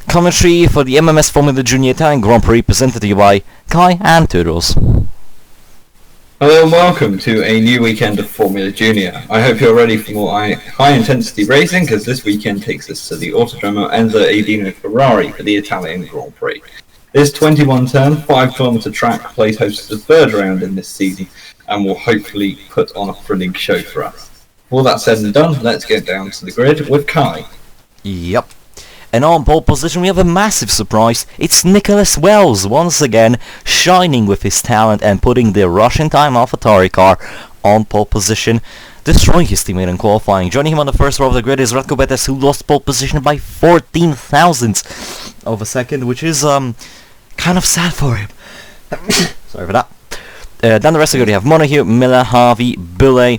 Commentary for the MMS Formula Junior Italian Grand Prix presented to you by Kai and Toodles. Hello and welcome to a new weekend of Formula Junior. I hope you're ready for more high-intensity racing, because this weekend takes us to the Autodromo Enzo Edino Ferrari for the Italian Grand Prix. This 21-turn, 5-kilometre track plays host to the third round in this season and will hopefully put on a thrilling show for us. All that said and done, let's get down to the grid with Kai. Yep. And on pole position we have a massive surprise. It's Nicholas Wells once again shining with his talent and putting the Russian time AlphaTauri car on pole position, destroying his teammate in qualifying. Joining him on the first row of the grid is Radko Betes, who lost pole position by 14 thousandths of a second, which is kind of sad for him. Sorry for that. Down the rest of the grid you have Monaghan, Miller, Harvey, Bulle,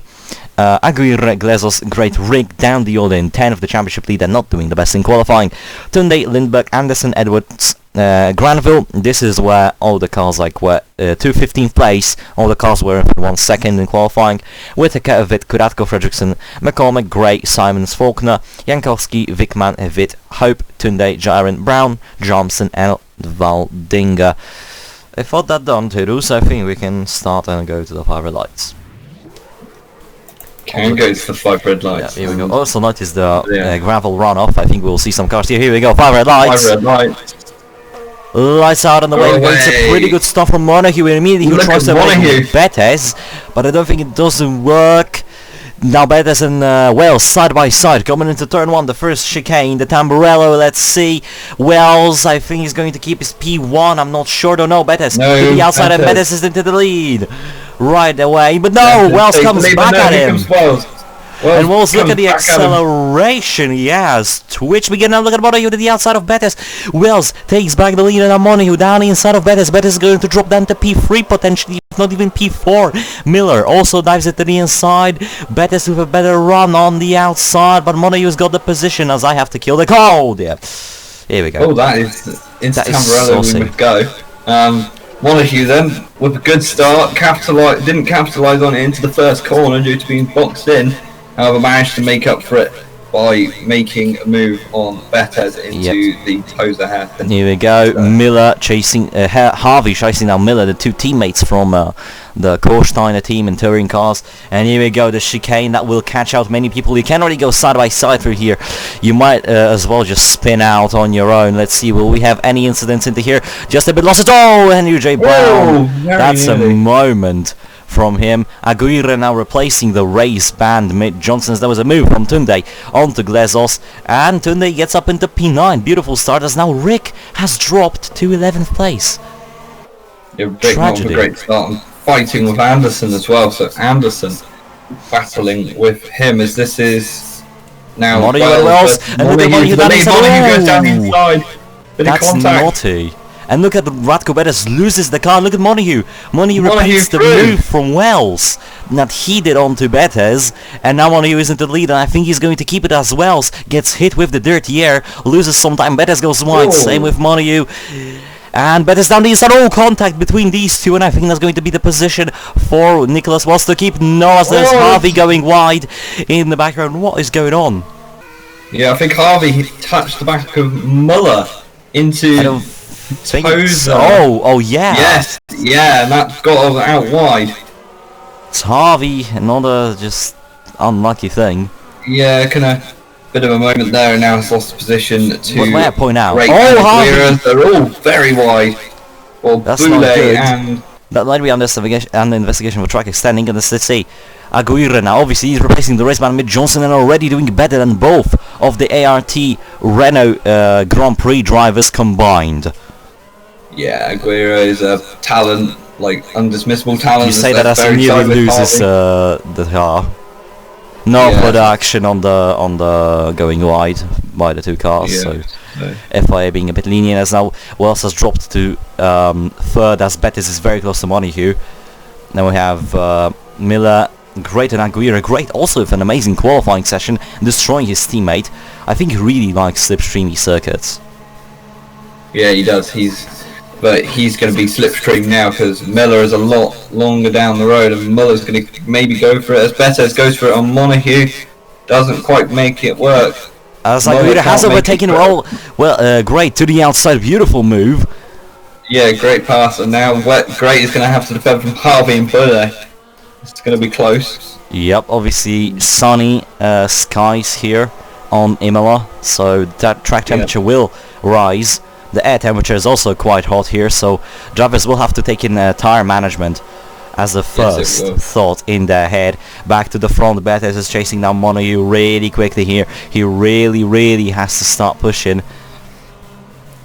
Aguirre, Glezos, Great Rig down the order in 10 of the championship lead and not doing the best in qualifying. Tunde, Lindbergh, Anderson, Edwards, Granville. This is where all the cars were to 15th place. All the cars were 1 second in qualifying. Whittaker, Witt, Kuratko, Fredrickson, McCormick, Gray, Simons, Faulkner, Jankowski, Vickman, Witt, Hope, Tunde, Jaren, Brown, Johnson and Valdinger. I thought that done, Toodles. I think we can start and go to the 5 red lights. Can go to the 5 red lights. Yeah, here we go. Also notice the gravel runoff. I think we'll see some cars here. Here we go. 5 red lights. 5 red lights. Lights out on the way. It's a pretty good stuff from Monaghan. Immediately he tries to make Betes, but I don't think it doesn't work. Now Betes and Wells side by side coming into turn 1, the first chicane, the Tamburello. Let's see. Wells, I think he's going to keep his P1. I'm not sure. Don't know. Betes to the outside and Betes is into the lead. Right away, but no, Wells comes back at him. And Wells, look at the acceleration he has. Twitch, we get now look at Monaghan to the outside of Betes. Wells takes back the lead and Monaghan down the inside of Betes. Betes is going to drop down to P3 potentially, if not even P4. Miller also dives it to the inside. Betes with a better run on the outside, but Monaghan's got the position as I have to kill the car. Oh dear. Here we go. Oh, that is into Tamburello we would go. Monaghan then, with a good start, didn't capitalise on it into the first corner due to being boxed in. However, managed to make up for it by making a move on Betes into the Tosa hairpin. Here we go, Miller chasing, Harvey chasing down Miller, the two teammates from the Korsteiner team in touring cars. And here we go, the chicane that will catch out many people. You can't really go side by side through here. You might as well just spin out on your own. Let's see, will we have any incidents into here? Just a bit lost. Oh, Henry J. Brown. That's a moment from him. Aguirre now replacing the race band mid Johnson's. There was a move from Tunde onto Glezos, and Tunde gets up into P9. Beautiful start as now Rick has dropped to 11th place. Yeah, Rick not a great start, and fighting with Anderson as well. So Anderson battling with him as this is now Wells, and look at Monaghan goes down the inside. That's naughty. And look at Radko Betes loses the car. Look at Monaghan. Monaghan repeats the move from Wells that he did onto Betes, and now Monaghan is into the lead, and I think he's going to keep it as Wells gets hit with the dirty air, loses some time. Betes goes wide. Same with Monaghan. And Betes down the inside. Oh, contact between these two, and I think that's going to be the position for Nicholas Wells to keep. No, as there's Harvey going wide in the background. What is going on? Yeah, I think Harvey touched the back of Muller into Tosa. Oh yeah. Yes, yeah, and that got out wide. It's Harvey, another just unlucky thing. Yeah, kind of bit of a moment there, and now has lost position to. What may I point out? Harvey! They're all very wide. Well, that's not good. And that might be under investigation for track extending. And let's see, Aguirre now. Obviously, he's replacing the race man mid Johnson and already doing better than both of the ART Renault Grand Prix drivers combined. Yeah, Aguirre is a talent, like undismissible talent. You say that as he nearly loses the car. No production on the going wide by the two cars. So FIA being a bit lenient as now Wells has dropped to third as Betes is very close to Monaghan. Then we have Miller, great, and Aguirre, great also with an amazing qualifying session, destroying his teammate. I think he really likes slipstreamy circuits. Yeah, he does. But he's going to be slipstream now because Miller is a lot longer down the road, and Miller's going to maybe go for it as Betes goes for it on Monaghan. Doesn't quite make it work. As Muller Aguirre has can't make overtaken, it great to the outside, beautiful move. Yeah, great pass, and now Great is going to have to defend from Harvey and Bulle. It's going to be close. Yep, obviously sunny skies here on Imola, so that track temperature will rise. The air temperature is also quite hot here, so drivers will have to take in tire management as the first thought in their head. Back to the front, Bettis is chasing down Montague really quickly here. He really has to start pushing,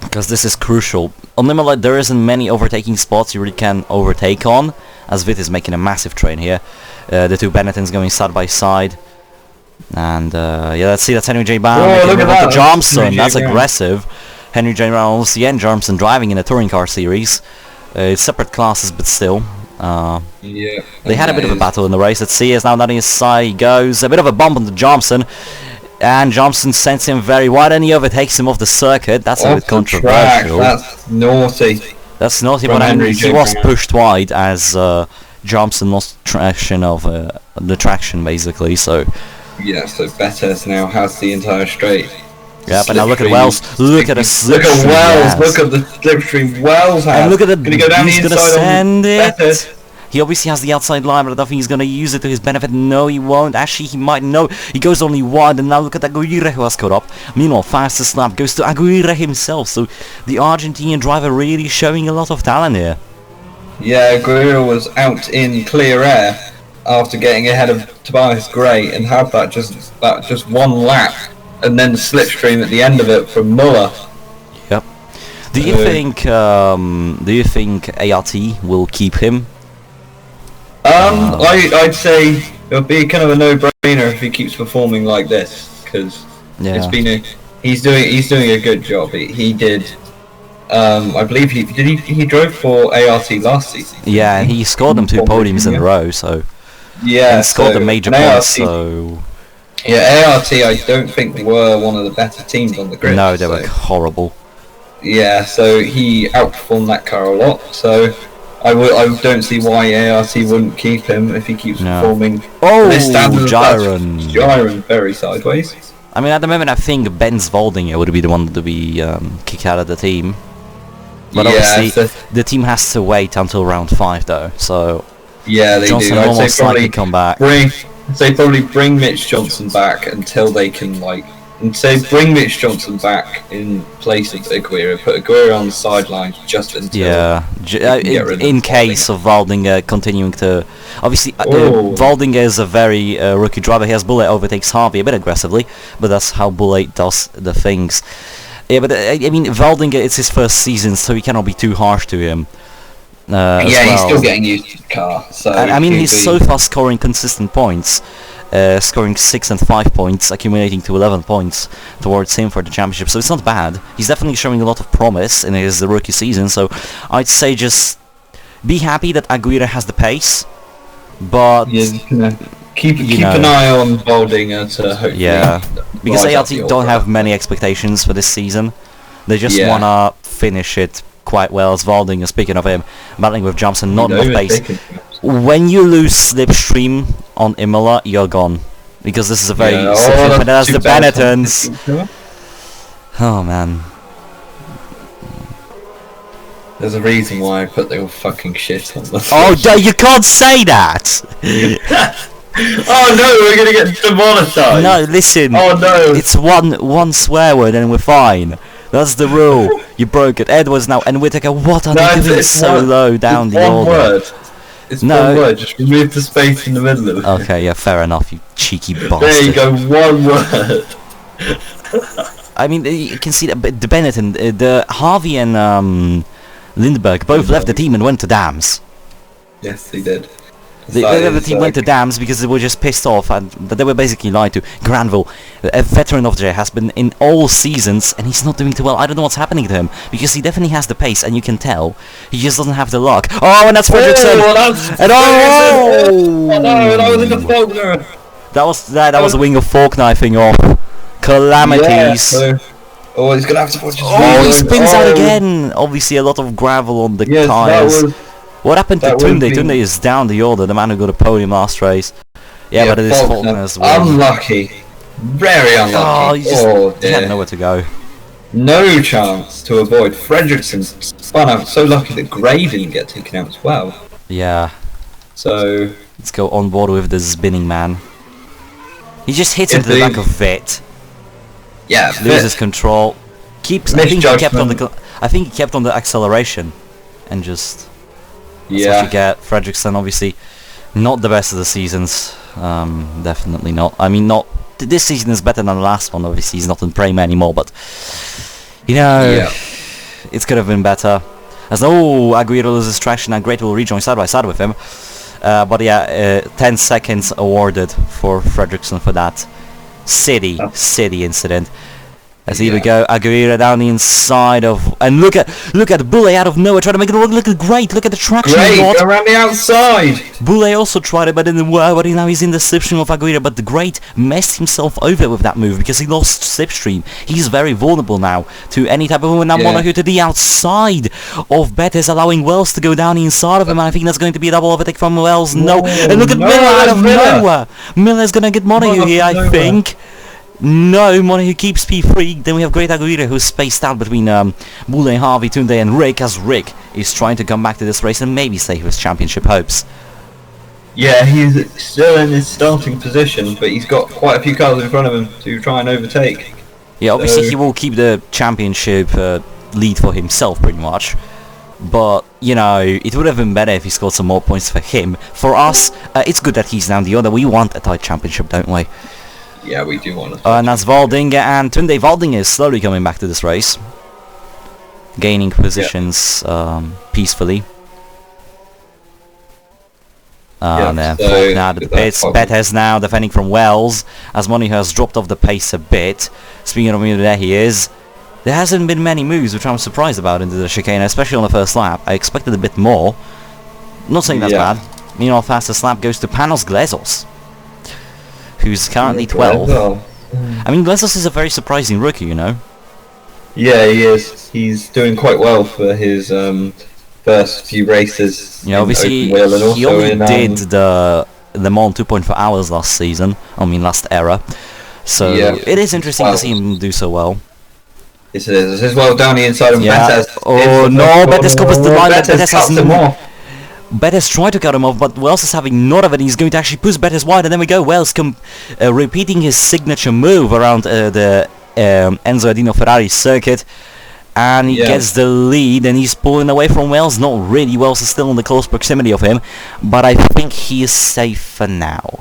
because this is crucial. On Imola there isn't many overtaking spots you really can overtake on, as Vitt is making a massive train here. The two Benettons going side by side. And yeah, let's see, that's Henry J. Brown making a to Johnson. That's aggressive. Henry J. Brown, CN Johnson driving in a touring car series. Separate classes, but still. They had a bit of a battle in the race. Let's see, as now on his side he goes. A bit of a bump onto Johnson. And Johnson sends him very wide, and he overtakes him off the circuit. That's a bit controversial. That's naughty. That's naughty, but he was pushed wide as Johnson lost traction of the traction, basically. So yeah, so Bettis now has the entire straight. Yeah, but now look at Wells. Look at the slipstream. Look at Wells. Look at the slipstream Wells has. And look at the. Gonna go down he's the gonna inside send it. Bettis. He obviously has the outside line, but I don't think he's going to use it to his benefit. No, he won't. Actually, he might. No, he goes only one, and now look at Aguirre who has caught up. Meanwhile, fastest lap goes to Aguirre himself. So the Argentinian driver really showing a lot of talent here. Yeah, Aguirre was out in clear air after getting ahead of Tobias Gray and had that just one lap, and then the slipstream at the end of it from Muller. Yep. Do you think ART will keep him? I'd say it'll be kind of a no-brainer if he keeps performing like this, because it's been he's doing a good job. He did. I believe he drove for ART last season. Yeah, and he scored them 2 podiums in a row. So yeah, and scored the major points. So yeah, ART I don't think were one of the better teams on the grid. No, they were horrible. Yeah, so he outperformed that car a lot. So I don't see why ART wouldn't keep him if he keeps performing. Oh, Gyron very sideways. I mean, at the moment, I think Benz Waldinger would be the one to be kicked out of the team. But obviously, the team has to wait until round 5, though. So yeah, they Johnson do. will most likely come back. Probably bring Mitch Johnson back until they can bring Mitch Johnson back in place of Aguirre. Put Aguirre on the sidelines just until in case of Waldinger continuing to. Obviously, Waldinger is a very rookie driver. He has Bullet overtakes Harvey a bit aggressively, but that's how Bullet does the things. Yeah, but I mean, Waldinger, it's his first season, so he cannot be too harsh to him. He's still getting used to the car. So I mean, he's so far scoring consistent points. Scoring 6 and 5 points, accumulating to 11 points towards him for the championship. So it's not bad. He's definitely showing a lot of promise in his rookie season. So I'd say just be happy that Aguirre has the pace, but keep an eye on Waldinger to hopefully. Yeah, because ART don't have many expectations for this season. They just wanna finish it quite well. As Waldinger, speaking of him, battling with Johnson, not enough pace. When you lose slipstream on Imola, you're gone. Because this is a very but as the Benettons. Oh man. There's a reason why I put the fucking shit on the you can't say that! Oh no, we're gonna get demonetized! No, listen. Oh no! It's one swear word and we're fine. That's the rule. You broke it. Edwards now and Whittaker, what are they doing so low down the order? Word. It's one word, just remove the space in the middle of it. Okay, yeah, fair enough, you cheeky bastard. There you go, one word. I mean, you can see that the Benetton, the Harvey and Lindbergh both left the team and went to Dams. Yes, they did. The team went to Dams because they were just pissed off and that they were basically lied to. Granville, a veteran of J, has been in all seasons and he's not doing too well. I don't know what's happening to him because he definitely has the pace and you can tell he just doesn't have the luck. Oh, and that's Fredrickson! Oh no, that was in the Faulkner! That was a wing of fork knifing off. Calamities. Yeah, so, he's gonna have to watch his he spins out again! Obviously a lot of gravel on the tyres. What happened to Tunde? Tunde is down the order, the man who got a podium last race. Yeah, but it is Faulkner as well. Unlucky. Very Oh, unlucky. he just Oh, he had dear. nowhere to go. No chance to avoid. Fredrickson spun out. So lucky that Gray didn't get taken out as well. Yeah. So Let's go on board with the spinning man. He just hits If into the they- back of Vit. yeah, Loses control. Keeps. I think he kept on the. Misjudgment. I think he kept on the acceleration, and just. That's what yeah. you get. Fredrickson, obviously, not the best of the seasons. Definitely not. I mean, not. This season is better than the last one. Obviously, he's not in Prime anymore, but you know, Yeah. it could have been better. As Aguirre loses traction, and Great will rejoin side by side with him. But yeah, 10 seconds awarded for Fredrickson for that city incident. As here we go, Aguirre down the inside of, and look at Boulay out of nowhere trying to make it work. Look at Great, look at the traction he Great, got. go around the outside. Boulay also tried it, but didn't work. But now he's in the slipstream of Aguirre. But the Great messed himself over with that move because he lost slipstream. He's very vulnerable now to any type of movement. Now Yeah. Monaco to the outside of Betis, allowing Wells to go down the inside of him. And I think that's going to be a double overtake from Wells. No, Whoa, and look at no, Miller out of Miller. nowhere. Miller's gonna get Monaco here, I Nowhere. think. No, Monaco keeps P3. Then we have Great Aguirre who's spaced out between Boulay, Harvey, Tunde and Rick, as Rick is trying to come back to this race and maybe save his championship hopes. Yeah, he's still in his starting position, but he's got quite a few cars in front of him to try and overtake. Yeah, obviously So- he will keep the championship lead for himself pretty much. But, you know, it would have been better if he scored some more points for him. For us, it's good that he's down the order. We want a tight championship, don't we? Yeah, we do want to. And that's Valdinga and Tunde. Valdinga is slowly coming back to this race. Gaining positions peacefully. And then so Falk now to the good luck, pits. Falk. Betes now defending from Wells, as Monaco has dropped off the pace a bit. Speaking of him, there he is. There hasn't been many moves, which I'm surprised about into the chicane, especially on the first lap. I expected a bit more. Not saying that's Yeah. bad. Meanwhile, fastest lap goes to Panos Glezos, who's currently 12. Well, I mean, Glezos is a very surprising rookie, you know. yeah, he is. He's doing quite well for his first few races. Yeah, in obviously, open wheel and he also only in, did the Le Mans 2.4 hours last season. I mean, last era. So Yeah. it is interesting Wow. to see him do so well. Yes, it is. As well down the inside of Yeah. Betes. Oh, no, Betes covers the line, but Betes has cuts him off. Betes tried to cut him off, but Wells is having none of it. He's going to actually push Betes wide, and then we go. Wells repeating his signature move around the Enzo Adino Ferrari circuit, and he Yeah. gets the lead, and he's pulling away from Wells. Not really. Wells is still in the close proximity of him, but I think he is safe for now.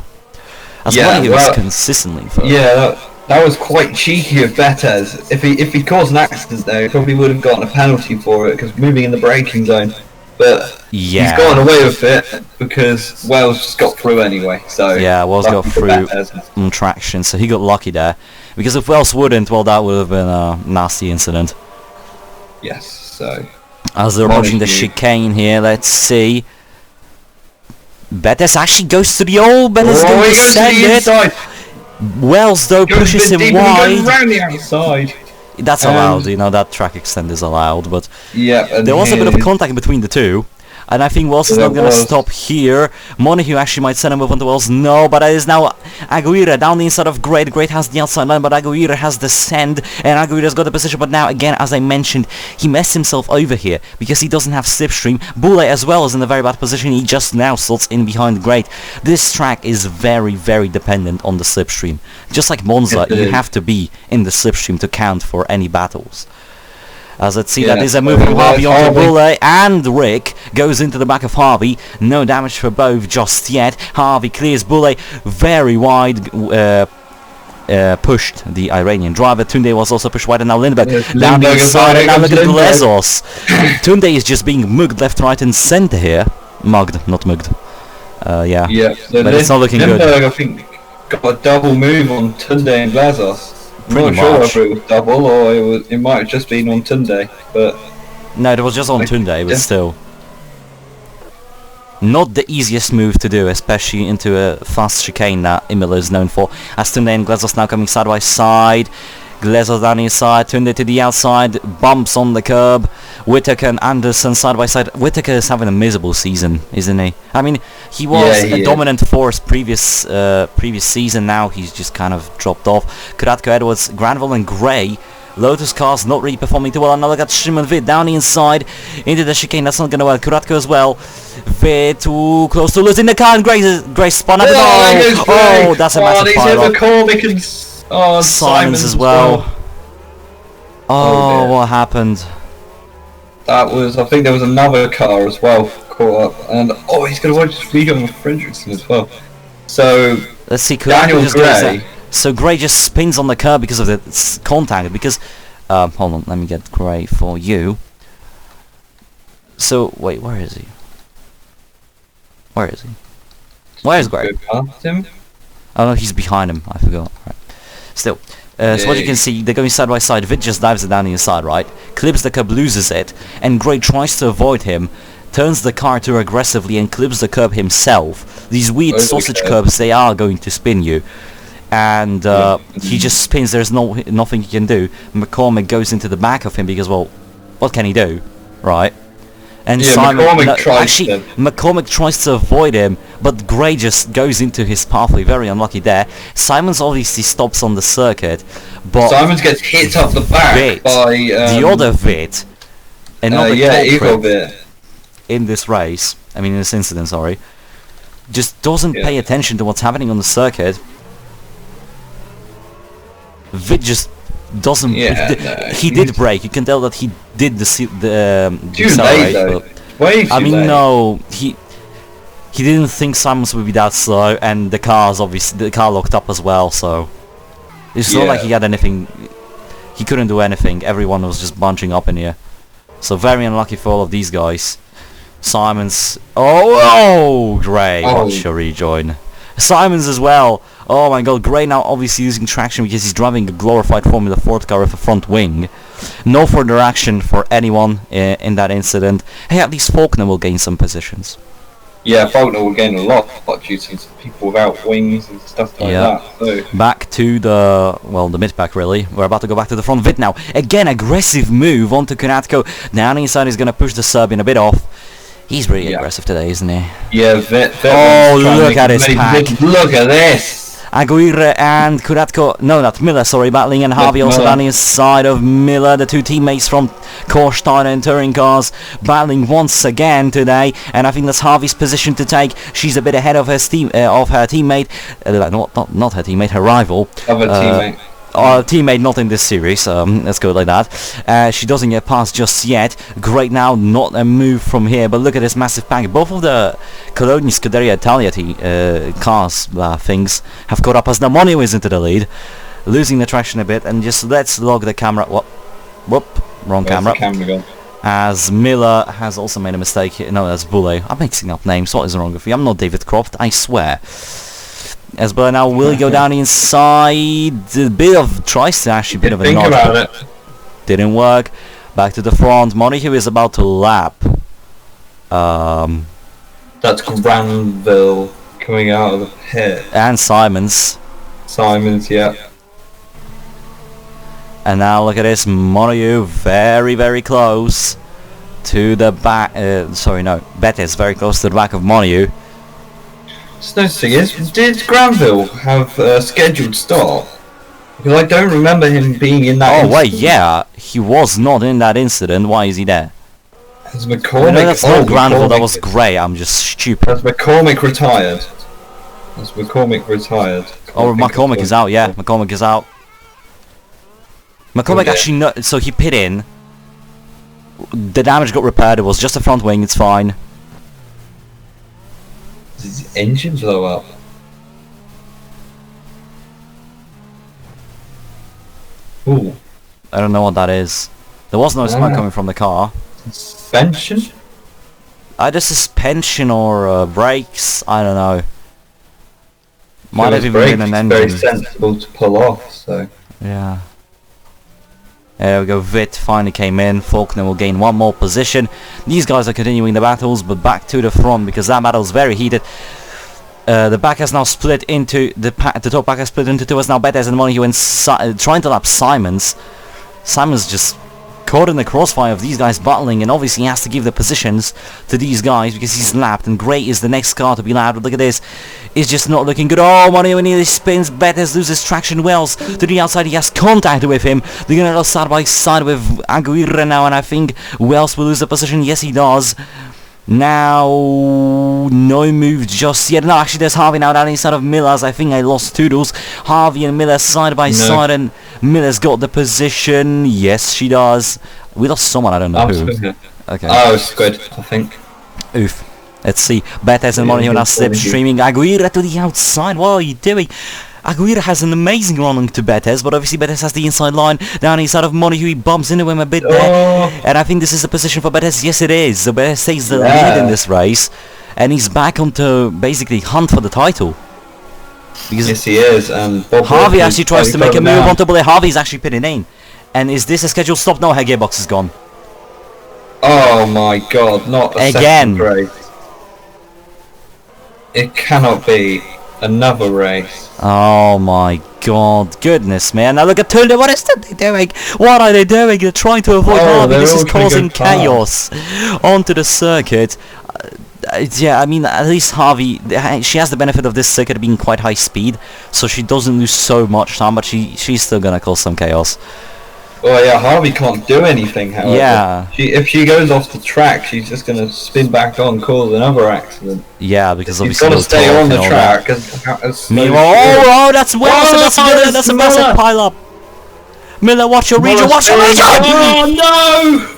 As Yeah, well, he was well, consistently for. Yeah, that was quite cheeky of Betes. If he caused an accident there, he probably would have gotten a penalty for it because moving in the braking zone. But Yeah. he's gotten away with it because Wells just got through anyway. So Yeah, Wells got lucky for through Betes. on traction, so he got lucky there. Because if Wells wouldn't, well, that would have been a nasty incident. Yes. So As they're approaching the Monaco. chicane here, let's see. Betes actually goes to the Betes oh, going he to goes to send the it. inside. Wells though Goes a pushes bit him deep and he goes wide. round the outside. That's allowed, you know, that track extend is allowed, but Yeah. And there was a bit of here's- contact between the two. And I think Wells is There not going to was. stop here. Montague actually might send a move onto Wells. No, but it is now Aguirre down the inside of Great. Great has the outside line, but Aguirre has the send. And Aguirre's got the position. But now, again, as I mentioned, he messed himself over here because he doesn't have slipstream. Boulay as well is in a very bad position. He just now slots in behind Great. This track is very, very dependent on the slipstream. Just like Monza, It you is. have to be in the slipstream to count for any battles. As let's see, Yeah, that is a so move from Harvey there's onto Harvey. Boulay, and Rick goes into the back of Harvey. No damage for both just yet. Harvey clears Boulay very wide, pushed the Iranian driver. Tunde was also pushed wide, and now Lindbergh Yes, down the Lindbergh is inside, and now firing look at up Lindbergh. Glezos. Tunde is just being mugged left, right, and centre here. Mugged, not mugged. Yeah. Yeah, so But it's not looking good. Lindbergh, I think, got a double move on Tunde and Glazos. I'm Pretty not sure much. whether it was double or it might have just been on Tunde, but No, it was just on Like, Tunde, but yeah. still. Not the easiest move to do, especially into a fast chicane that Imola is known for. As Tunde and Glezos now coming side by side. Glezos down the inside, Tunde to the outside, bumps on the curb. Whittaker and Anderson side by side. Whittaker is having a miserable season, isn't he? I mean, he was a dominant force previous season. Now he's just kind of dropped off. Kuratko, Edwards, Granville and Gray. Lotus Cars not really performing too well. And now look at Shimon Vid down the inside into the chicane. That's not going to work. Kuratko as well. Vid too close to losing the car, and Gray spun up. Oh, that's a massive pile-up. Simons as well. Oh, what happened? That was, I think there was another car as well caught up, and he's going to watch this video with Fredrickson as well. So let's see. Daniel Gray. So Gray just spins on the curb because of the contact. Because hold on, let me get Gray for you. So wait, where is he? Where is he? Where's Gray? Him? Oh no, he's behind him. I forgot. Right. Still. So what you can see, they're going side by side. Vid just dives it down the inside, right? Clips the curb, loses it, and Gray tries to avoid him, turns the car too aggressively and clips the curb himself. These weird sausage curbs, they are going to spin you. And he just spins, there's nothing he can do. McCormick goes into the back of him because, well, what can he do, right? And Simon, McCormick tries to avoid him, but Gray just goes into his pathway. Very unlucky there. Simons obviously stops on the circuit, but Simons gets hit off the back by the other Vit, another culprit in this race. I mean, in this incident, sorry, just doesn't pay attention to what's happening on the circuit. Vit just doesn't. He did brake. You can tell that he did the accelerate. I mean, no, he didn't think Simons would be that slow, and the car locked up as well. So it's not like he had anything. He couldn't do anything. Everyone was just bunching up in here. So very unlucky for all of these guys. Simons. Gray wants to rejoin. Simons as well. Oh my god, Gray now obviously using traction because he's driving a glorified Formula Ford car with a front wing. No further action for anyone in that incident. Hey, at least Faulkner will gain some positions. Yeah, Faulkner will gain a lot due to some people without wings and stuff like that. So. Back to the mid-pack really. We're about to go back to the front Vit now. Again, aggressive move onto Konatko. Down inside he's going to push the Serbian a bit off. He's really aggressive today, isn't he? Yeah, Vit. Look at his pack. Look at this. Aguirre and Kuratko, no, not Miller, sorry, battling, and Harvey also down the inside of Miller. The two teammates from Korstein and Touring Cars battling once again today, and I think that's Harvey's position to take. She's a bit ahead of her teammate, not her teammate, her rival. Other teammate. Teammate not in this series, let's go like that. She doesn't get past just yet. Great now, not a move from here, but look at this massive pack. Both of the Cologne Scuderia Italia cars things have caught up as Namonio is into the lead, losing the traction a bit, and just let's log the camera. Whoop, wrong camera. As Miller has also made a mistake here. No, that's Boulay. I'm mixing up names. What is wrong with you? I'm not David Croft, I swear. As Miller now will go down the inside. A bit of a nod. Didn't work. Back to the front. Montague is about to lap. That's Granville coming out of the pit. And Simons. Yeah. And now look at this. Montague very, very close to the back. Betis very close to the back of Montague. So the thing is, did Granville have a scheduled start? Because I don't remember him being in that incident. Wait, yeah, he was not in that incident. Why is he there? Has McCormick... No, that's not Granville, that was Gray. I'm just stupid. Has McCormick retired? Oh, McCormick is out, yeah. McCormick is out. McCormick actually... No, so he pit in. The damage got repaired. It was just a front wing. It's fine. Did his engine blow up? Ooh. I don't know what that is. There was no smoke coming from the car. Suspension? Either suspension or brakes. I don't know. Might have even been an engine. Very sensible to pull off, so... Yeah. There we go, Vit finally came in. Faulkner will gain one more position. These guys are continuing the battles, but back to the front because that battle is very heated. The back has now split into the top back has split into two. As now Betes and Montague and trying to lap Simons. Simons just caught in the crossfire of these guys battling, and obviously he has to give the positions to these guys because he's lapped, and Gray is the next car to be lapped. But look at this, it's just not looking good. Oh, Money when he spins, Betes loses traction. Wells to the outside, he has contact with him. They're gonna go side by side with Aguirre now, and I think Wells will lose the position. Yes, he does. Now, no move just yet. No, actually there's Harvey now down inside of Miller's. I think I lost Toodles. Harvey and Miller side by side, and Miller's got the position. Yes, she does. We lost someone, I don't know who. Okay. Oh, Squid, I think. Oof. Let's see. Betes and Money now slipstreaming. Aguirre to the outside. What are you doing? Aguirre has an amazing run to Betes, but obviously Betes has the inside line down inside of Money, who he bumps into him a bit there. And I think this is the position for Betes. Yes, it is. So Betes takes the lead in this race, and he's back onto basically hunt for the title. Because yes, he is. And Harvey actually tries to make a move onto Bullet. Harvey's actually pitting in. And is this a scheduled stop? No, her gearbox is gone. Oh my god, not a again. Second race. It cannot be another race. Oh my god, goodness man. Now look at Tulda, what is they doing? What are they doing? They're trying to avoid Harvey. This is causing chaos onto the circuit. Yeah, I mean, at least Harvey, she has the benefit of this circuit being quite high speed, so she doesn't lose so much time, but she's still gonna cause some chaos. Well, yeah, Harvey can't do anything, however. Yeah. If she goes off the track, she's just going to spin back on, cause another accident. Yeah, because She's obviously... got to stay on the track. Oh, that's Wells, that's a massive pile-up. Miller, watch your region, watch your region! Oh, no!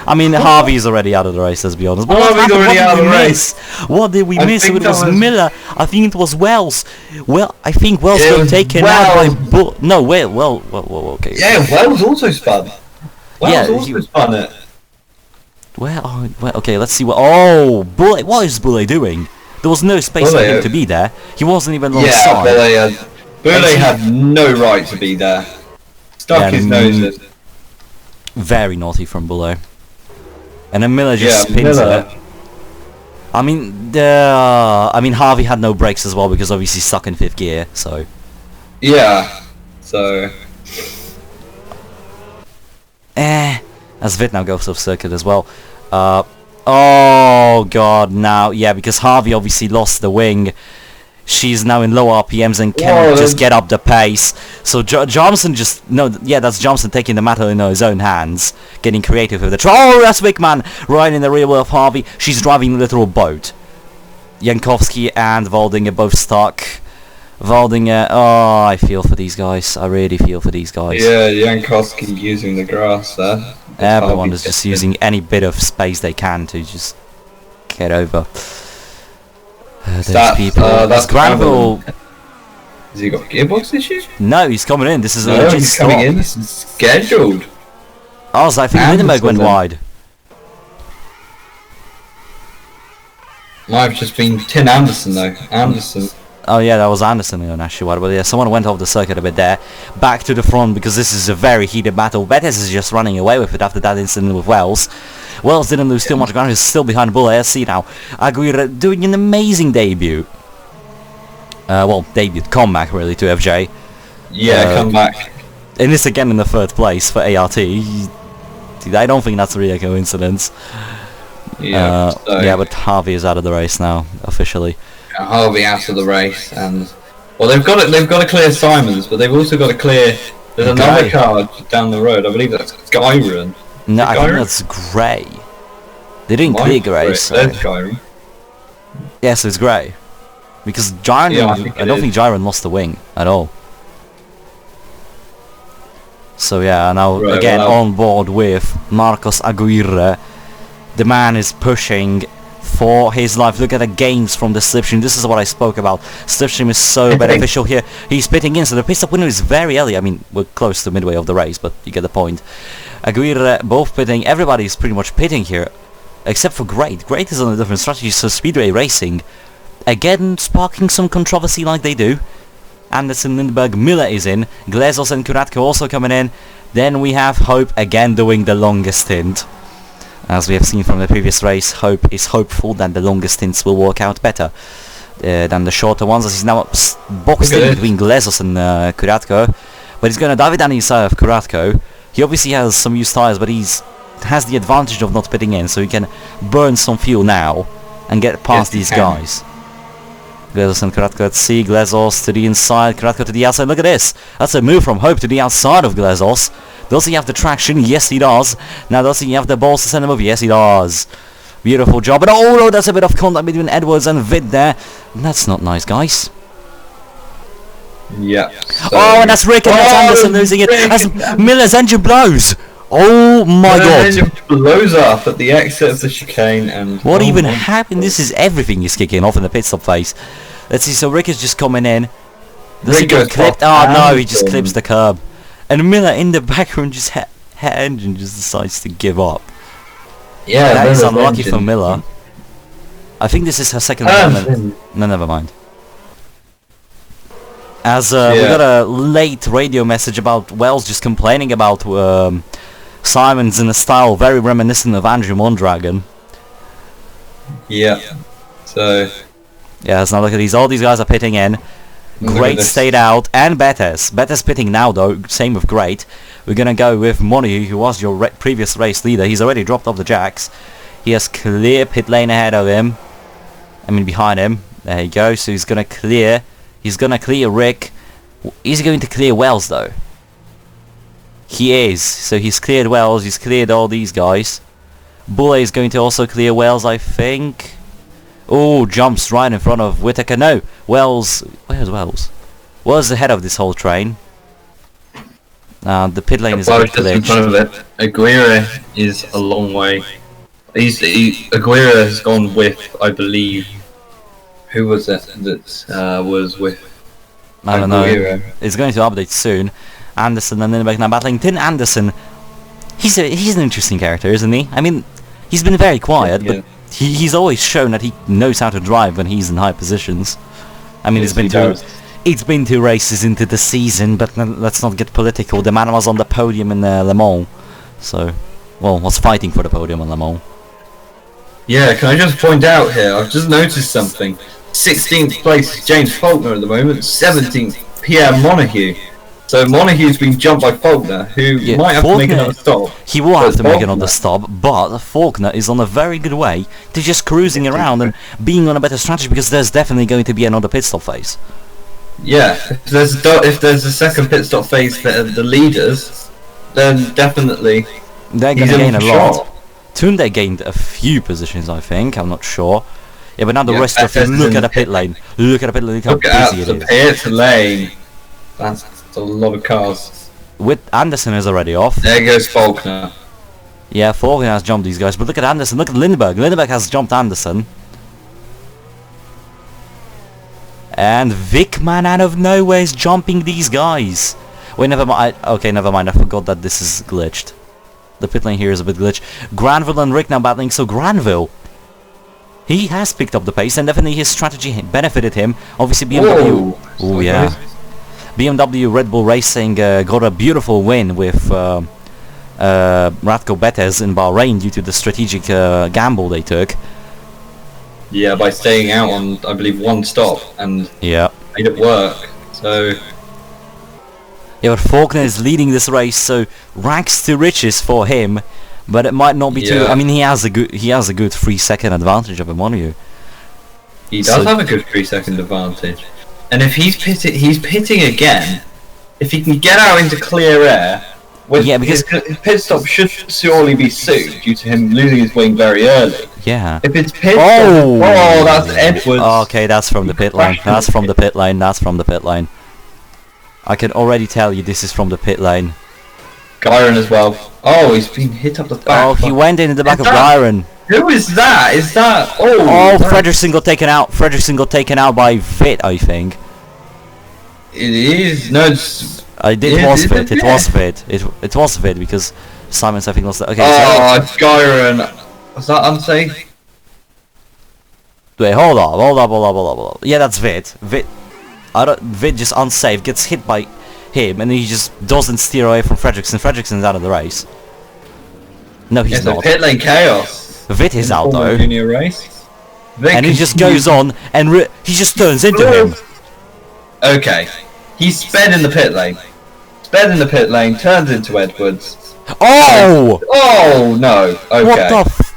I mean, Harvey's already out of the race, let's be honest. But Harvey's already out of the race. What did we miss? It was Miller. I think it was Wells. Well, I think Wells got taken out by... No, well, okay. Yeah, Wells also spun. Wells also spun it. Well, okay, let's see what... Oh, Bullet. What is Bullet doing? There was no space for him to be there. He wasn't even on side. Yeah, Bullet had no right to be there. Stuck his nose in. Very naughty from Bullet. And then Miller just spins it. I mean, Harvey had no brakes as well because obviously stuck in 5th gear, so... Yeah, so... As Vit now goes off circuit as well. Oh god, now, yeah, because Harvey obviously lost the wing. She's now in low RPMs and can't just get up the pace. So Johnson that's Johnson taking the matter in his own hands, getting creative with the oh, that's Wickman right in the rear wheel of Harvey. She's driving a literal boat. Jankowski and Waldinger both stuck. Waldinger, oh, I feel for these guys. I really feel for these guys. Yeah, Jankowski using the grass there. Everyone is just using any bit of space they can to just get over. Those people. That's Granville. Has he got a gearbox issue? No, he's coming in. This is a legit he's coming in. This is scheduled. I think Lindenberg went wide. Might have just been Tin Anderson though. Anderson. Oh yeah, that was Anderson who actually wide, but yeah, someone went off the circuit a bit there. Back to the front because this is a very heated battle. Betes is just running away with it after that incident with Wells. Wells didn't lose too much ground, he's still behind Bullet. Let's see now. Aguirre doing an amazing debut. Comeback really to FJ. Yeah, comeback. And this again in the 3rd place for ART. I don't think that's really a coincidence. Yeah, but Harvey is out of the race now, officially. Harvey out of the race, and well, they've got to clear Simons, but they've also got to clear. There's another car down the road. I believe that's Gyron. No, I think that's Grey. They didn't clear Grey. So. There's Gyron. Yes, it's Grey. Because Gyron, I don't think Gyron lost the wing at all. So yeah, now again on board with Marcos Aguirre. The man is pushing for his life. Look at the gains from the slipstream. This is what I spoke about. Slipstream is so beneficial here. He's pitting in, so the pit stop window is very early. I mean, we're close to midway of the race, but you get the point. Aguirre both pitting. Everybody's pretty much pitting here, except for Great. Great is on a different strategy, so Speedway Racing, again, sparking some controversy like they do. Anderson, Lindbergh, Miller is in. Glezos and Kuratko also coming in. Then we have Hope again doing the longest stint. As we have seen from the previous race, Hope is hopeful that the longest stints will work out better than the shorter ones, as he's now boxed in between Glezos and Kuratko. But he's going to dive it down inside of Kuratko. He obviously has some used tyres, but has the advantage of not pitting in, so he can burn some fuel now and get past these guys. Glezos and Kratko at C. Glezos to the inside, Kratko to the outside. Look at this. That's a move from Hope to the outside of Glezos. Does he have the traction? Yes, he does. Now, does he have the balls to send him over? Yes, he does. Beautiful job. And oh no, that's a bit of contact between Edwards and Vid there. That's not nice, guys. Yeah. So oh, and that's Rick, and that's Anderson losing it as Miller's engine blows. Oh my god. Engine blows up at the exit of the chicane, and what even happened? This is everything is kicking off in the pit stop phase. Let's see, so Rick is just coming in. Does he get clipped? Oh no, he just clips the curb. And Miller in the background just engine just decides to give up. Yeah, that is unlucky for Miller. I think this is her second moment. No, never mind. As we got a late radio message about Wells just complaining about Simons in a style very reminiscent of Andrew Mondragon. Yeah. So. Yeah, so now look at these. All these guys are pitting in. Great stayed out, and Betes. Betes pitting now though. Same with Great. We're gonna go with Montague, who was your previous race leader. He's already dropped off the jacks. He has clear pit lane ahead of him. I mean behind him. There you go. So he's gonna clear. He's gonna clear Rick. Is he going to clear Wells though? He is. So he's cleared Wells. He's cleared all these guys. Bulle is going to also clear Wells, I think. Oh, jumps right in front of Whittaker. No, Wells. Where's Wells? Wells ahead of this whole train. The pit lane is a bit glitched. In front of it. Aguirre is a long way. Aguirre has gone with, I believe. Who was it that was with? I don't know. It's going to update soon. Anderson and Lindbergh now battling. Tin Anderson. He's an interesting character, isn't he? I mean, he's been very quiet, but he's always shown that he knows how to drive when he's in high positions. I mean, it's been two races into the season, but let's not get political. The man was on the podium in Le Mans, so was fighting for the podium in Le Mans. Yeah, can I just point out here? I've just noticed something. 16th place is James Faulkner at the moment. 17th Pierre Montague. So Montague's been jumped by Faulkner, who might have to make another stop. He will have to make another stop, but Faulkner is on a very good way to just cruising around and being on a better strategy, because there's definitely going to be another pit stop phase. Yeah, if there's a second pit stop phase for the leaders, then definitely they're going to gain a lot. Tunde gained a few positions, I think. I'm not sure. Yeah, but now the rest of them. Look at the pit lane. Look at the pit lane. Look how busy it is. Look at the pit lane. That's a lot of cars. With Anderson is already off. There goes Faulkner. Yeah, Faulkner has jumped these guys. But look at Anderson. Look at Lindbergh. Lindbergh has jumped Anderson. And Vickman out of nowhere is jumping these guys. Wait, never mind. Okay, never mind. I forgot that this is glitched. The pit lane here is a bit glitched. Granville and Rick now battling. So Granville, he has picked up the pace, and definitely his strategy benefited him. Obviously BMW. Oh yeah. BMW Red Bull Racing got a beautiful win with Ratko Betes in Bahrain due to the strategic gamble they took. Yeah, by staying out on, I believe, one stop and made it work. So yeah, but Faulkner is leading this race, so rags to riches for him. But it might not be too. I mean, he has a good 3-second advantage over Montague. He does have a good 3-second advantage. And if he's pitting again, if he can get out into clear air, because his pit stop should surely be soon due to him losing his wing very early. Yeah. If it's pit stop, that's Edwards. Okay, that's from the pit lane. That's from the pit lane. That's from the pit lane. I can already tell you this is from the pit lane. Gyron as well. Oh, he's been hit up the back. Oh, he went in the back of Gyron. Who is that? Is that... Oh, Fredrickson got taken out. Fredrickson got taken out by Vit, I think. It is... No, it's... It was Vit. It was Vit. It was Vit, because Simons, I think, lost that. Okay, it's Gyron. Was that unsafe? Wait, hold up. Yeah, that's Vit. Vit just unsafe, gets hit by him, and he just doesn't steer away from Fredrickson. Fredrickson's out of the race. No, he's not. Pit lane chaos. Vit is out though. Junior race. And he just goes on, and he just turns into him. Okay. He sped in the pit lane. sped in the pit lane, turns into Edwards. Oh! Oh no! Okay. What the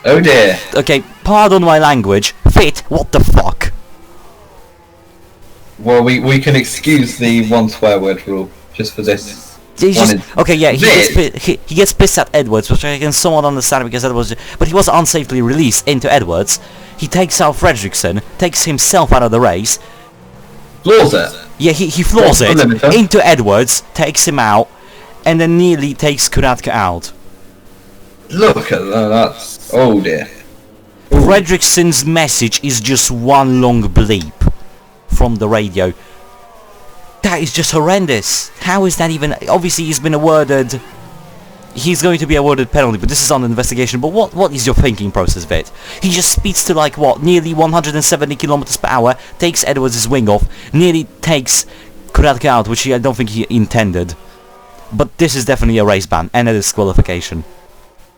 oh dear. Okay, pardon my language. Fit, what the fuck? Well, we can excuse the one swear word rule just for this. He's just, okay, yeah, Vit. he gets pissed at Edwards, which I can somewhat understand because Edwards, but he was unsafely released into Edwards. He takes out Fredrickson, takes himself out of the race. Floors it. Yeah, he floors it Limiter. into Edwards, takes him out, and then nearly takes Kuratka out. Look at that. That's oh dear. Fredrickson's message is just one long bleep from the radio. That is just horrendous. How is that even... Obviously he's been awarded... He's going to be awarded penalty, but this is under investigation. But what is your thinking process, Vit? He just speeds to like, what, nearly 170 kilometers per hour, takes Edwards' wing off, nearly takes Kuratka out, which I don't think he intended. But this is definitely a race ban, and a disqualification.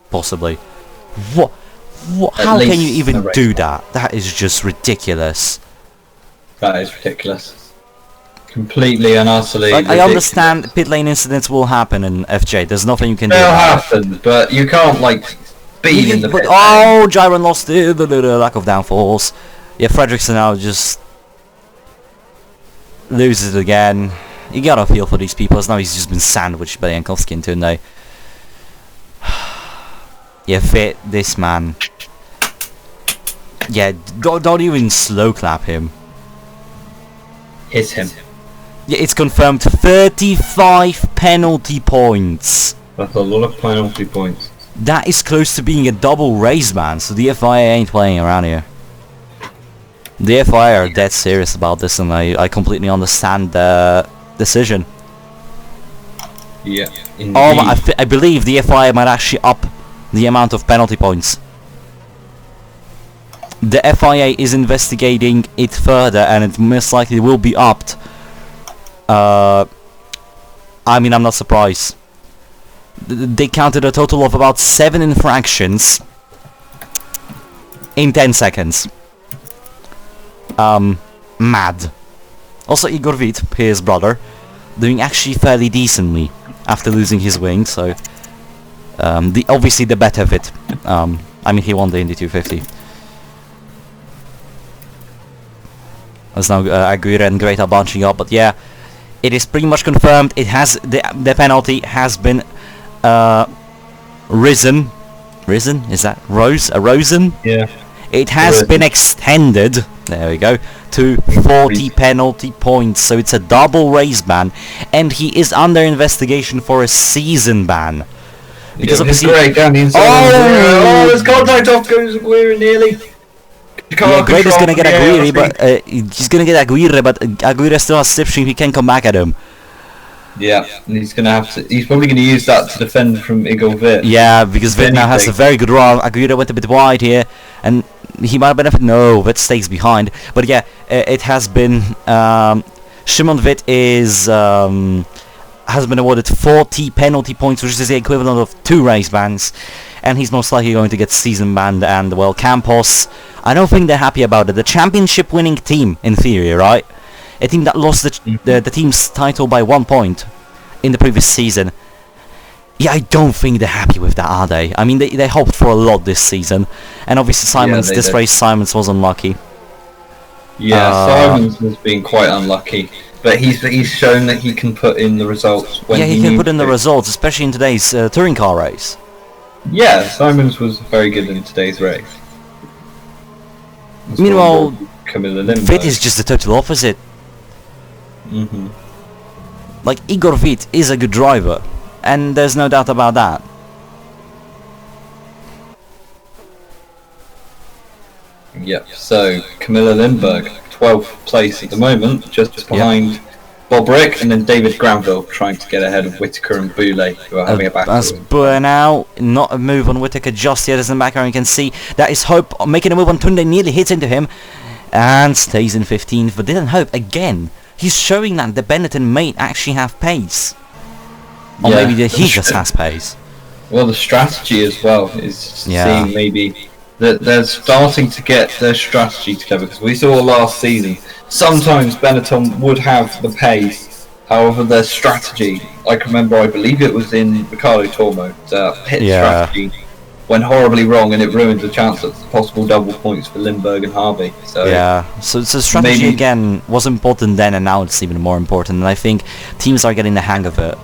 Possibly. What? How can you even do that? That is just ridiculous. That is ridiculous. Completely and utterly Like, I ridiculous. understand pit lane incidents will happen in FJ. There's nothing you can do They'll about it. happen, but you can't like speed in the pit lane. Oh, Gyron lost the lack of downforce. Yeah, Fredrickson now just loses it again. You gotta feel for these people. Now he's just been sandwiched by Jankowski into him now. Yeah, Fit, this man. Yeah, don't even slow clap him. Hit him. Yeah, it's confirmed 35 penalty points. That's a lot of penalty points. That is close to being a double race ban, so the FIA ain't playing around here. The FIA are dead serious about this, and I completely understand the decision. Yeah, indeed. I believe the FIA might actually up the amount of penalty points. The FIA is investigating it further, and it most likely will be upped. I mean, I'm not surprised. They counted a total of about 7 infractions in 10 seconds. Mad. Also, Igor Vit, his brother, doing actually fairly decently after losing his wing, so obviously the better Vit. I mean, he won the Indy 250. As now Aguirre and Greta bunching up, but yeah, it is pretty much confirmed. It has the penalty has been risen. Risen? Is that Rosen? Yeah. It has been extended. There we go. To 40 penalty points. So it's a double race ban, and he is under investigation for a season ban. Because obviously, great down the inside. Oh, his contact off goes Aguirre nearly. Yeah, Great is gonna get Aguirre, but he's gonna get Aguirre, but Aguirre still has slipstream. He can come back at him. Yeah, and he's gonna have to. He's probably gonna use that to defend from Igor Vit. Yeah, because Vit now has a very good run. Aguirre went a bit wide here, and he might benefit. No, Vit stays behind. But yeah, it has been. Shimon Vit is has been awarded 40 penalty points, which is the equivalent of 2 race bans, and he's most likely going to get season banned. And well, Campos, I don't think they're happy about it. The championship winning team, in theory, right? A team that lost the team's title by 1 point in the previous season. Yeah, I don't think they're happy with that, are they? I mean, they hoped for a lot this season, and obviously Simons, this race Simons was unlucky. Yeah, Simons has been quite unlucky, but he's shown that he can put in the results when he can put in the results, especially in today's touring car race. Yeah, Simons was very good in today's race. Meanwhile, Vit is just the total opposite. Like, Igor Vit is a good driver, and there's no doubt about that. Yep, so Camilla Lindberg, 12th place at the moment, just behind Bob Rick, and then David Granville trying to get ahead of Whitaker and Boulay, who are having a battle. As Boulay now, not a move on Whitaker just yet, as in the background you can see that is Hope making a move on Tunde, nearly hits into him, and stays in 15th, but didn't Hope again. He's showing that the Benetton may actually have pace. Or maybe he just has pace. Well, the strategy as well is seeing maybe that they're starting to get their strategy together, because we saw last season sometimes Benetton would have the pace However, their strategy, I can remember, I believe it was in Ricardo Tormo, the pit strategy went horribly wrong, and it ruined the chance of possible double points for Lindbergh and Harvey. So so strategy again was important then, and now it's even more important. And I think teams are getting the hang of it.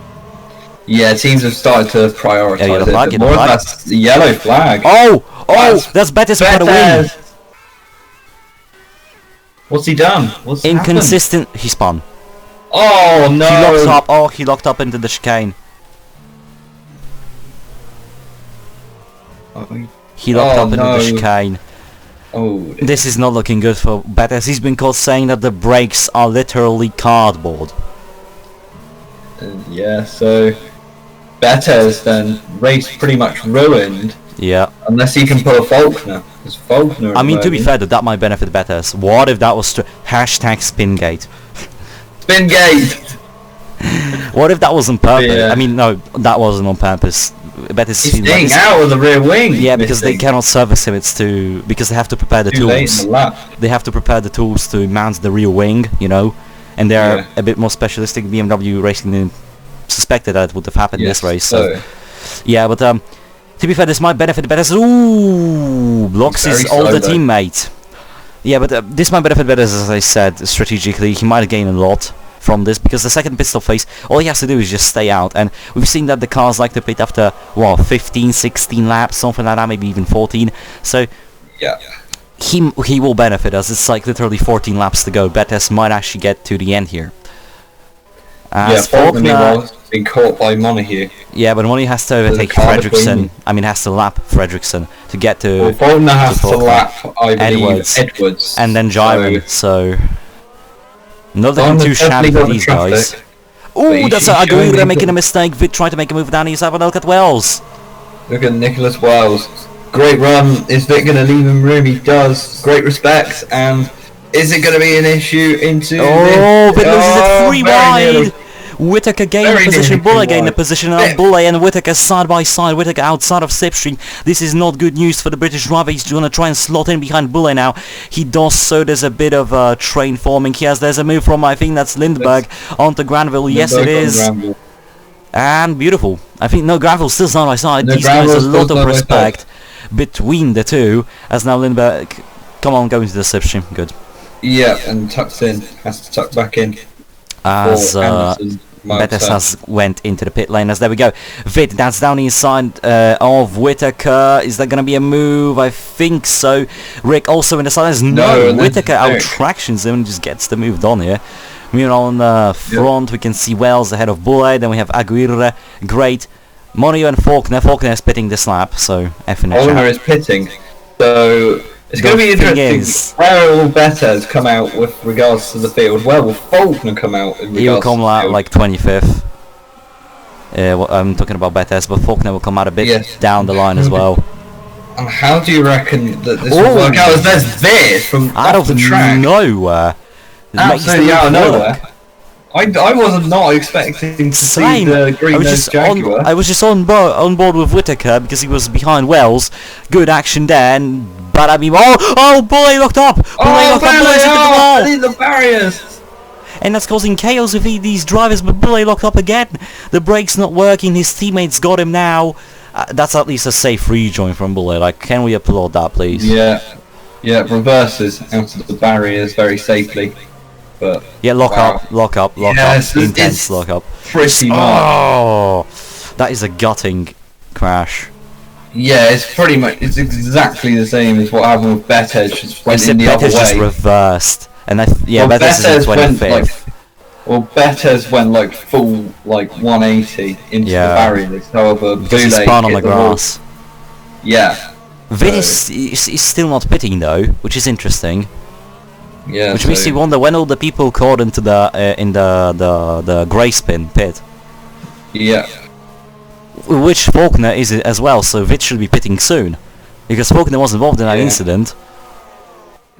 Yeah, teams have started to prioritise yellow flag, it. More that's the yellow flag. That's Betis for the win. What's he done? What's inconsistent? Happened? He spun. Oh no! He locked up. Oh, he locked up into the chicane. He locked up into the chicane. Oh. This is not looking good for Betis. He's been caught saying that the brakes are literally cardboard. Yeah, so Betis then race pretty much ruined. Yeah. Unless he can pull a Faulkner. I mean, to be fair, that might benefit Betis. What if that was hashtag Spingate? Spingate! What if that was on purpose? Yeah. I mean, no, that wasn't on purpose. Betis he's staying out of the rear wing. Yeah, because they cannot service him. Because they have to prepare the tools. Late in the lap. They have to prepare the tools to mount the rear wing, you know, and they're a bit more specialistic. BMW Racing didn't suspected that it would have happened this race. So yeah, but to be fair, this might benefit Betis. Ooh, blocks his older teammate. Yeah, but this might benefit Betis, as I said, strategically. He might gain a lot from this, because the second pit stop phase, all he has to do is just stay out, and we've seen that the cars like to pit after, 15, 16 laps, something like that, maybe even 14, so yeah, he will benefit us. It's like literally 14 laps to go. Betis might actually get to the end here. Faulkner been caught by Montague. Yeah, but Montague has to overtake Fredrickson. I mean, has to lap Fredrickson to get to. Well, Faulkner has to lap, I believe, Edwards, and then Gyron. So not looking too shabby for these guys. Ooh, that's Aguirre making a mistake. Vic trying to make a move down. He's having a look at Wells. Look at Nicholas Wells. Great run. Is Vic going to leave him room? He does. Great respect. And is it going to be an issue into? Oh, Vic loses it 3 wide. Whittaker gained the position, Bulle gained the position, and Bulle and Whittaker side by side. Whittaker outside of slipstream. This is not good news for the British driver. He's going to try and slot in behind Bulle now. He does so. There's a bit of a train forming. There's a move from, I think that's Lindbergh onto Granville. Yes, it is. And beautiful. I think Granville still side by side. These guys a lot of respect between the two. As now Lindbergh, come on, go into the slipstream. Good. Yeah, and tucks in. Has to tuck back in. As Betis has went into the pit lane. As there we go. Vid, that's down inside of Whittaker. Is that going to be a move? I think so. Rick also in the silence. No, Whittaker out-tractions him and just gets the move done here. We're on the front. We can see Wells ahead of Bulle. Then we have Aguirre. Great. Monio and Faulkner. Faulkner is pitting this lap, so F in the chat. Faulkner is pitting. So it's going to be interesting. Where will Betis come out with regards to the field? Where will Faulkner come out in regards to the field? He will come out like 25th. I'm talking about Betis, but Faulkner will come out a bit down the line as well. And how do you reckon that this will work out? As there's this from out of the track. Nowhere. Absolutely out of nowhere. I was not expecting to see the green-nosed Jaguar. I was just on board with Whittaker because he was behind Wells. Good action there, but I mean, Bulle locked up! I need the barriers! And that's causing chaos with these drivers, but Bulle locked up again. The brake's not working, his teammates got him now. That's at least a safe rejoin from Bulle. Like, can we applaud that, please? Yeah, reverses out of the barriers very safely. But yeah, lock up, intense lock up. Pretty much. Oh, that is a gutting crash. Yeah, it's exactly the same as what happened with Betis. Just went in the other way. Just reversed, and Betis is in 25th. Betis went like full 180 into the barriers. However, because he spun on the grass. Yeah. Vin is still not pitting though, which is interesting. Yeah, which makes you wonder when all the people caught into the grey spin pit. Yeah. Which Faulkner is it as well, so Vic should be pitting soon, because Faulkner was involved in that incident.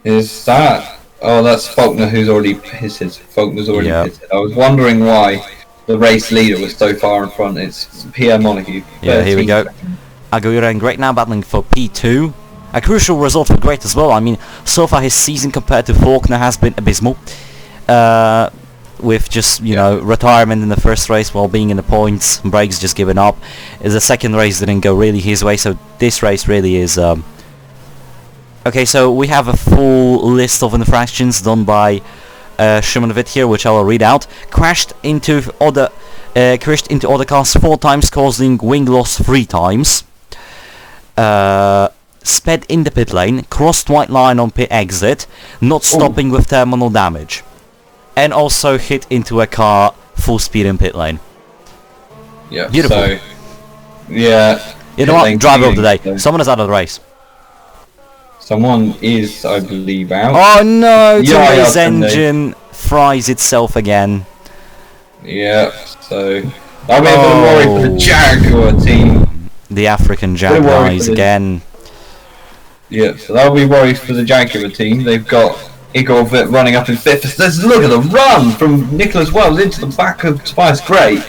Is that? Oh, that's Faulkner who's already pitted. Faulkner's already pitted. I was wondering why the race leader was so far in front. It's Pierre Montague. Yeah, here we go. Aguirre and Great now battling for P2. A crucial result for Great as well. I mean, so far his season compared to Faulkner has been abysmal. with just, you know, retirement in the first race while being in the points, brakes just giving up. The second race didn't go really his way, so this race really is... Okay, so we have a full list of infractions done by Szymonowit here, which I will read out. Crashed into other cars 4 times, causing wing loss 3 times. Sped in the pit lane, crossed white line on pit exit, not stopping with terminal damage. And also hit into a car full speed in pit lane. Yeah. Beautiful. So, yeah. You know what? Driver of the day. Someone is out of the race. Someone is, I believe, out. Oh no! Yeah, Today's engine fries itself again. Yeah. So I'll be able to worry for the Jaguar team. The African Jaguars again. Yeah. So that'll be worries for the Jaguar team. They've got Igor Vitt running up in 5th. Look at the run from Nicholas Wells into the back of Tobias Gray.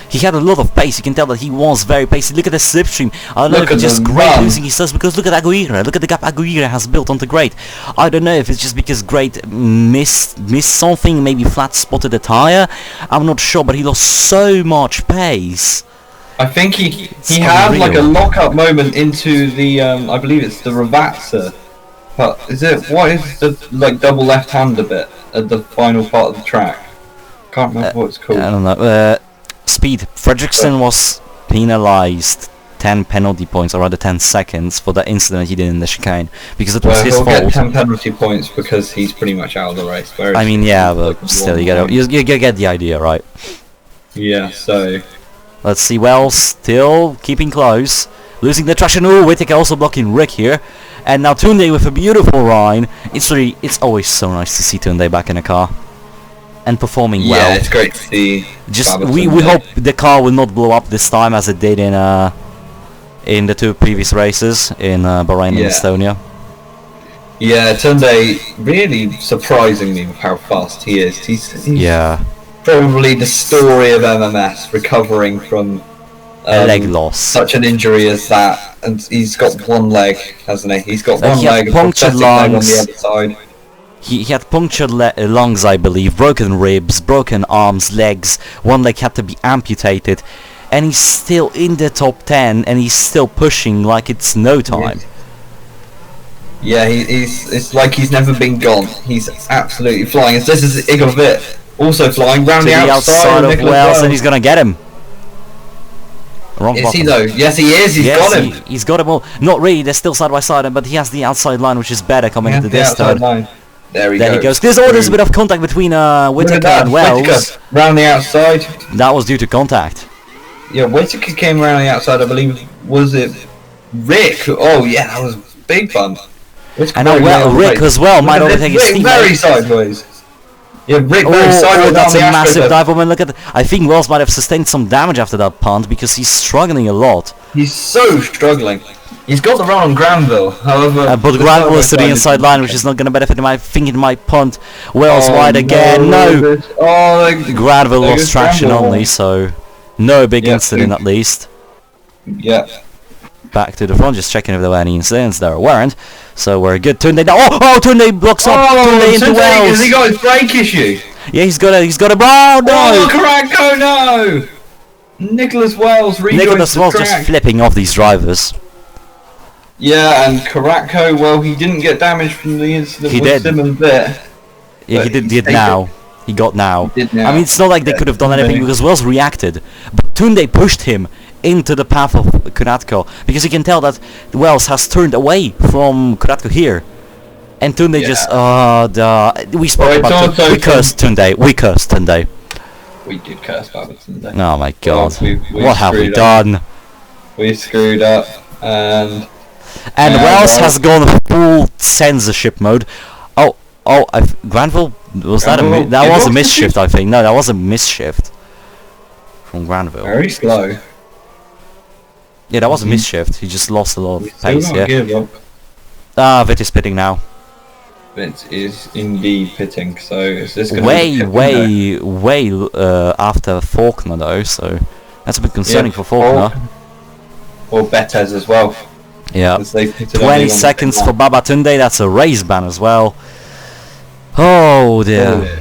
He had a lot of pace. You can tell that he was very pacey. Look at the slipstream. I don't know if it's just Great losing his stuff, because look at Aguirre. Look at the gap Aguirre has built onto Great. I don't know if it's just because Great missed something, maybe flat spotted the tyre. I'm not sure, but he lost so much pace. I think he had like a lock-up moment into the I believe it's the Ravazza. But what is the like double left-hander bit at the final part of the track? Can't remember what it's called. I don't know. Speed. Fredriksson was penalised 10 penalty points, or rather 10 seconds, for the incident he did in the chicane, because it was his he'll fault. Get 10 penalty points because he's pretty much out of the race. I mean, yeah, but still, you get the idea, right? Yeah. So let's see. Wells still keeping close, losing the traction. Oh, Whittaker also blocking Rick here, and now Tunde with a beautiful line. It's always so nice to see Tunde back in a car and performing well. Yeah, it's great to see. Just we hope the car will not blow up this time as it did in the 2 previous races in Bahrain and Estonia. Yeah, Tunde really surprising me with how fast he is. He's probably the story of MMS, recovering from a leg loss, such an injury as that, and he's got one leg, hasn't he? He's got one leg, a punctured leg on lungs. the other side. He had punctured lungs, I believe, broken ribs, broken arms, legs. One leg had to be amputated, and he's still in the top 10, and he's still pushing like it's no time. Yeah, it's like he's never been gone. He's absolutely flying. This is Igor Vitt, also flying round the outside of Wells, and he's gonna get him. Wrong is button. he though? Yes, he is. He's got him. He's got him all. Not really. They're still side by side, but he has the outside line, which is better coming into this turn. There he goes. There's always a bit of contact between Whittaker and Wells. Round the outside. That was due to contact. Yeah, Whittaker came around the outside, I believe. Was it Rick? Oh yeah, that was a big bump. And now Rick as well might overtake his teammate. Very sideways. Yeah, Rick very sideways. That's a massive dive. I mean, look at. I think Wells might have sustained some damage after that punt, because he's struggling a lot. He's so struggling. He's got the run on Granville, however... but Granville is to the inside line, which is not going to benefit him. I think it might punt. Wells wide again. No! Granville lost traction only, so no big incident at least. Yeah. Back to the front, just checking if there were any incidents. There weren't. So we're good. Tunde now. Oh, Tunde blocks up. Tunde into Wells. Has he got his brake issue? Yeah, he's got a oh no! Oh, Karanko, no! Nicholas Wells just flipping off these drivers. Yeah, and Karatko, well, he didn't get damage from the incident with Simmons there. Yeah, he did now. He got now. I mean, it's not like they could have done anything, because Wells reacted. But Tunde pushed him into the path of Karatko, because you can tell that Wells has turned away from Karatko here. And Tunde we spoke about Tunde. We cursed Tunde. We did curse Baba Tunde. Oh my god. What have we done? We screwed up, and Wells has gone full censorship mode. Granville, was that was a misshift, I think. No, that was a misshift from Granville. Very slow. Yeah, that was a misshift. He just lost a lot of pace, yeah. Vitt is pitting now. Vitt is indeed pitting, so is this going to be way after Faulkner though, so that's a bit concerning for Faulkner. Or Betez as well. Yeah, 20 seconds for Babatunde, that's a race ban as well. Oh dear.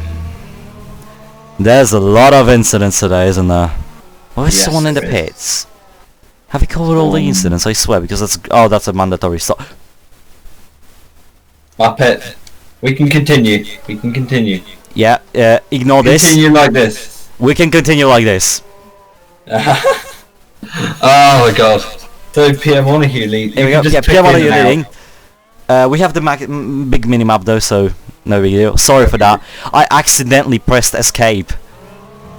There's a lot of incidents today, isn't there? Oh, is Yes, someone in the there is. pits? Have you covered all the incidents? I swear, because that's a mandatory stop. Our pit. We can continue. We can continue. Yeah, ignore this. Continue like this. We can continue like this. Oh my god. So PM Monaghan lead. Here we go. Yeah, Pierre Monaghan leading. We have the big minimap though, so no big deal. Sorry for that. I accidentally pressed escape.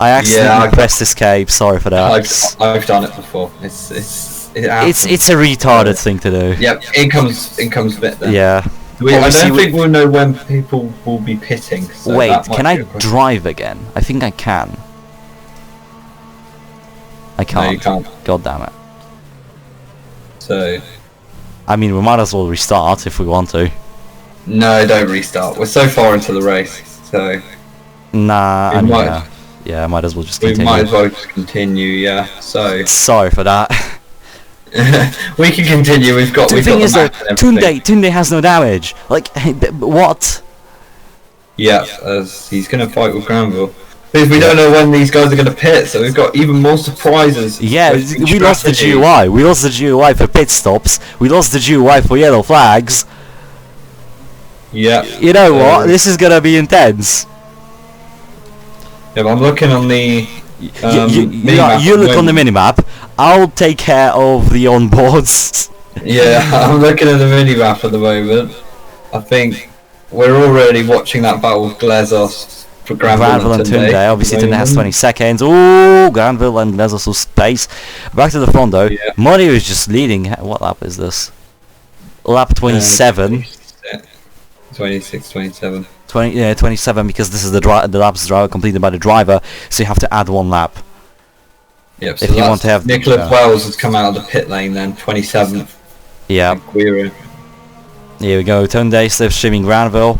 I pressed escape. Sorry for that. I've done it before. It happens. It's a retarded thing to do. Yep. In comes a bit then. Yeah. I don't think we'll know when people will be pitting. So Wait, that might can be I a question. drive again? I think I can. I can't. No, you can't. God damn it. So I mean, we might as well restart if we want to. no, don't restart. We're so far into the race, so Nah, We I mean, might. yeah, might as well just we continue. might as well just continue. Yeah. So Sorry for that. we can continue. We've got. The We've thing got is the that map and everything. Tunde has no damage. Like, what? Yeah, as he's going to fight with Granville. Because we don't know when these guys are going to pit, so we've got even more surprises. Yeah, Wasting we lost the strategy. GUI. We lost the GUI for pit stops. We lost the GUI for yellow flags. Yeah. You know what? This is gonna be intense. Yeah, but I'm looking on the. You look on the minimap. I'll take care of the onboards. Yeah, I'm looking at the minimap at the moment. I think we're already watching that battle with Glazos for Granville and Tunde. Obviously, Tunde has 20 seconds. Ooh, Granville and Glazos will space. Back to the front though. Yeah. Moni is just leading. What lap is this? Lap 27. 26, 27. 27 because this is the laps completed by the driver, so you have to add one lap. Yep, so If you want to have- Nicholas yeah. Wells has come out of the pit lane then, 27th. Yeah, Guira. here we go. Tunde still streaming Granville.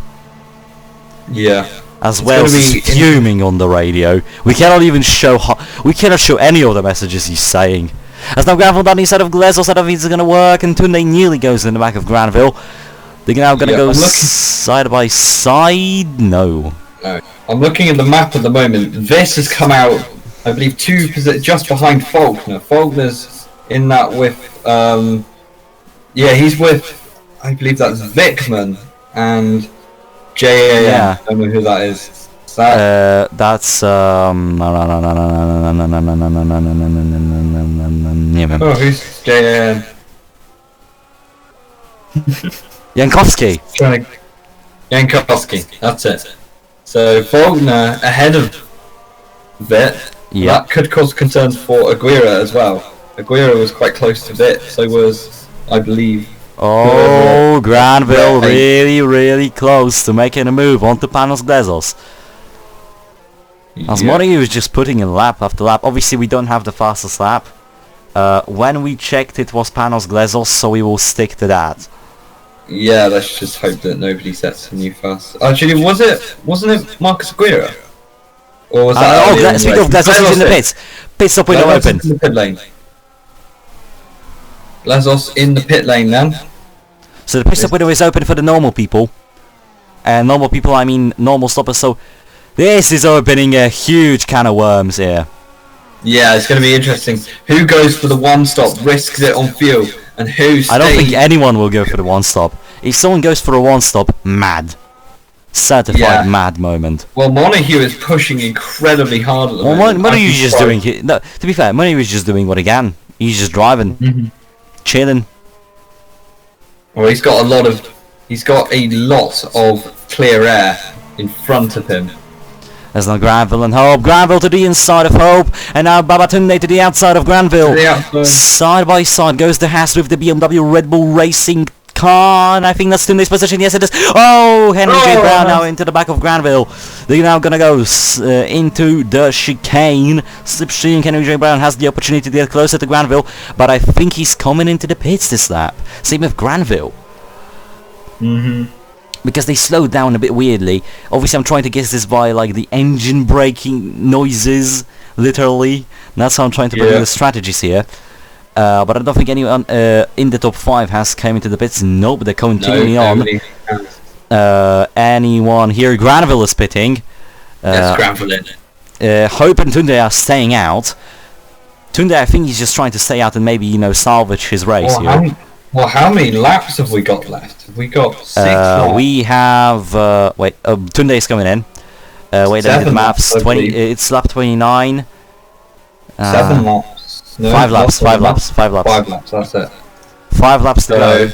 Yeah. As It's well gonna as be fuming on the radio. We cannot even show we cannot show any of the messages he's saying. As now Granville down the side of Glazos, I don't think it's gonna work, and Tunde nearly goes in the back of Granville. They're now gonna Yeah, go I'm looking- side by side. No. No. I'm looking at the map at the moment. This has come out, I believe, just behind Faulkner. Faulkner's in that with, yeah, he's with, I believe that's Vickman and JAM. Yeah. I don't know who that is. Is that, That's nie wiem. oh, who's JAM? Jankowski. Jankowski, that's it. So Faulkner ahead of Vitt. Yeah. That could cause concerns for Aguirre as well. Aguirre was quite close to Vitt, so was, I believe. Oh, Granville Yeah. really close to making a move onto Panos Glazos. As Yeah. Mori was just putting in lap after lap. Obviously, we don't have the fastest lap. When we checked, it was Panos Glazos, so we will stick to that. Yeah, let's just hope that nobody sets a new fast. Actually, wasn't it Marcus Aguirre? Or was that? earlier in the Speaking of race? Glazos, he's in the pits. Pit stop window Glazos open. is in the pit lane. Glazos in the pit lane then. So the pit stop window is open for the normal people. And normal people, I mean normal stoppers. So this is opening a huge can of worms here. Yeah, it's going to be interesting. Who goes for the one stop, risks it on fuel, and who stays? I don't think anyone will go for the one stop. If someone goes for a one stop, mad. Certified Yeah. mad moment. Well, Monaghan is pushing incredibly hard at the Well, moment. Money I'd was be just surprised. doing. No, to be fair, Money was just doing what he can. He's just driving, chilling. Well, he's got a lot of clear air in front of him. There's no Granville and Hope. Granville to the inside of Hope, and now Babatunde to the outside of Granville. To the outside. Side by side goes the Haas with the BMW Red Bull Racing car, and I think that's Tunde's position. Yes, it is. Oh, Henry J. Oh, Brown nice. now into the back of Granville. They're now gonna go into the chicane. Slipstream. Henry J. Brown has the opportunity to get closer to Granville, but I think he's coming into the pits this lap. Same with Granville. Because they slowed down a bit weirdly. Obviously, I'm trying to guess this by like the engine braking noises, literally. That's how I'm trying to bring Yeah. the strategies here. But I don't think anyone in the top 5 has come into the pits. Nope, they're continuing on. nobody has. Anyone here? Granville is pitting. Yes, Granville in. Hope and Tunde are staying out. Tunde, I think he's just trying to stay out and maybe, salvage his race here. How many laps have we got left? Have we got 6 laps? We have... Tunde is coming in. Wait, I did the maps. 20. It's lap 29. 7 laps. No, 5 laps. 5 laps. 5 laps. 5 laps. That's it. 5 laps to go.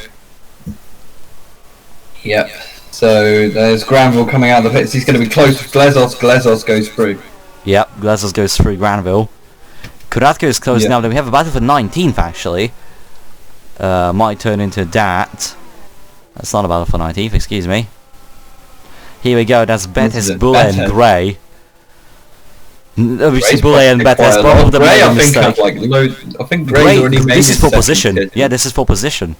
Yep. So there's Granville coming out of the pits. He's going to be close with Glezos. Glezos goes through. Yep, Glezos goes through Granville. Kuratko is close now. Then we have a battle for 19th actually. Might turn into that. That's not a battle for 19th. Excuse me. Here we go. That's Betis, Bulle, and Gray. Obviously, Bulle and Betis both of them made a mistake. I think Gray's already made this is for position. Yeah, this is for position.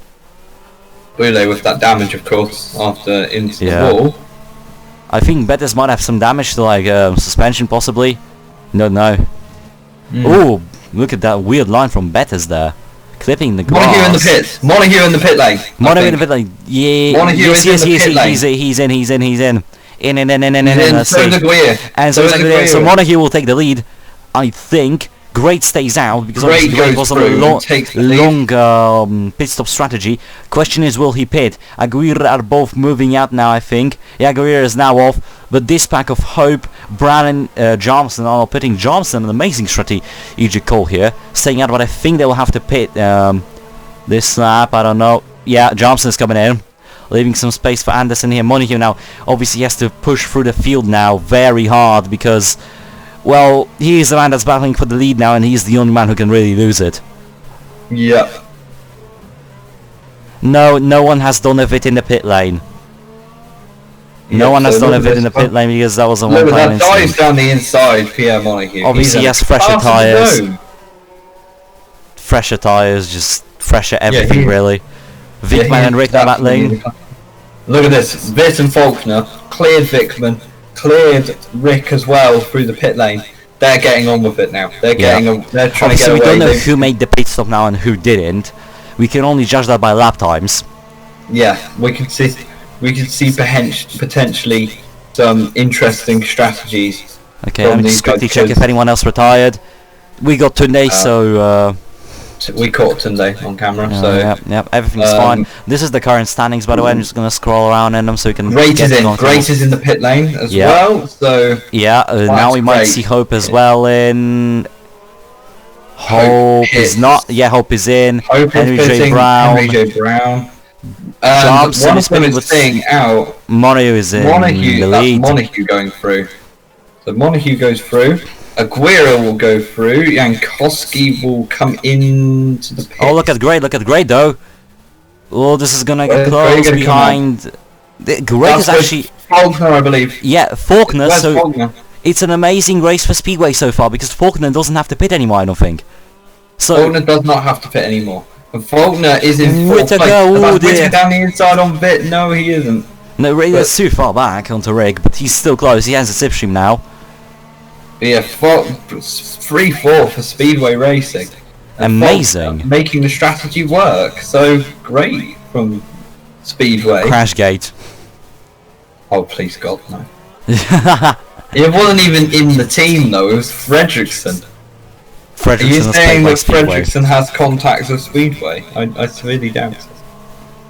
Bulle with that damage, of course, after into the wall. I think Betis might have some damage to like suspension, possibly. No. Oh, look at that weird line from Betis there, clipping the grass. Montague in the pit. Montague in the pit lane. Montague in the pit lane. Yeah. Montague is in the pit lane. He's in. In. So so Montague will take the lead, I think. Great stays out because obviously Great was on a long pit stop strategy. Question is, will he pit? Aguirre are both moving out now, I think. Yeah, Aguirre is now off, but this pack of Hope, Brown and Johnson are pitting. Johnson, an amazing strategic call here, staying out, but I think they will have to pit this lap. I don't know. Yeah, Johnson is coming in, leaving some space for Anderson here. Montague now obviously has to push through the field now very hard because, well, he is the man that's battling for the lead now, and he's the only man who can really lose it. Yep. No one has done a bit in the pit lane. No one has done a bit in the pit lane because that was a one-time incident. That dives down the inside, Pierre Montague. Obviously, he has fresher tyres. Fresher tyres, just fresher everything, really. Vickman and Rick battling. Look at this. Vitt and Faulkner cleared Vickman. Cleared Rick as well through the pit lane. They're getting on with it now. They're getting. They're trying to get away. We don't know who made the pit stop now and who didn't. We can only judge that by lap times. Yeah, we can see. We can see potentially some interesting strategies. Okay, let me just quickly check if anyone else retired. We got Tunde, so. We caught Tunde on camera, so... Yep, everything's fine. This is the current standings, by the way. I'm just going to scroll around in them so we can... Great is in the pit lane as well, so... Yeah, now we might see Hope as well in... Hope is not... Yeah, Hope is in. Hope Henry is J. Brown. Henry J. Brown. Johnson is staying out. Montague is in the lead. Montague going through. So Montague goes through. Aguirre will go through. Jankowski will come into the pit. Oh, look at Gray though. Oh, this is gonna get close behind. Gray is actually Faulkner, I believe. Yeah, Faulkner. Where's so Faulkner? It's an amazing race for Speedway so far because Faulkner doesn't have to pit anymore, I don't think. So Faulkner does not have to pit anymore. And Faulkner is in fourth place. Whittaker down the inside on Vitt. No, he isn't. No, that's too far back onto Rig, but he's still close. He has a slipstream now. Yeah, 3-4 for Speedway Racing. Amazing. Making the strategy work. So great from Speedway. Crashgate. Oh, please God, no. It wasn't even in the team though, it was Fredrickson. Are you saying that Fredrickson has contacts with Speedway? I severely doubt it.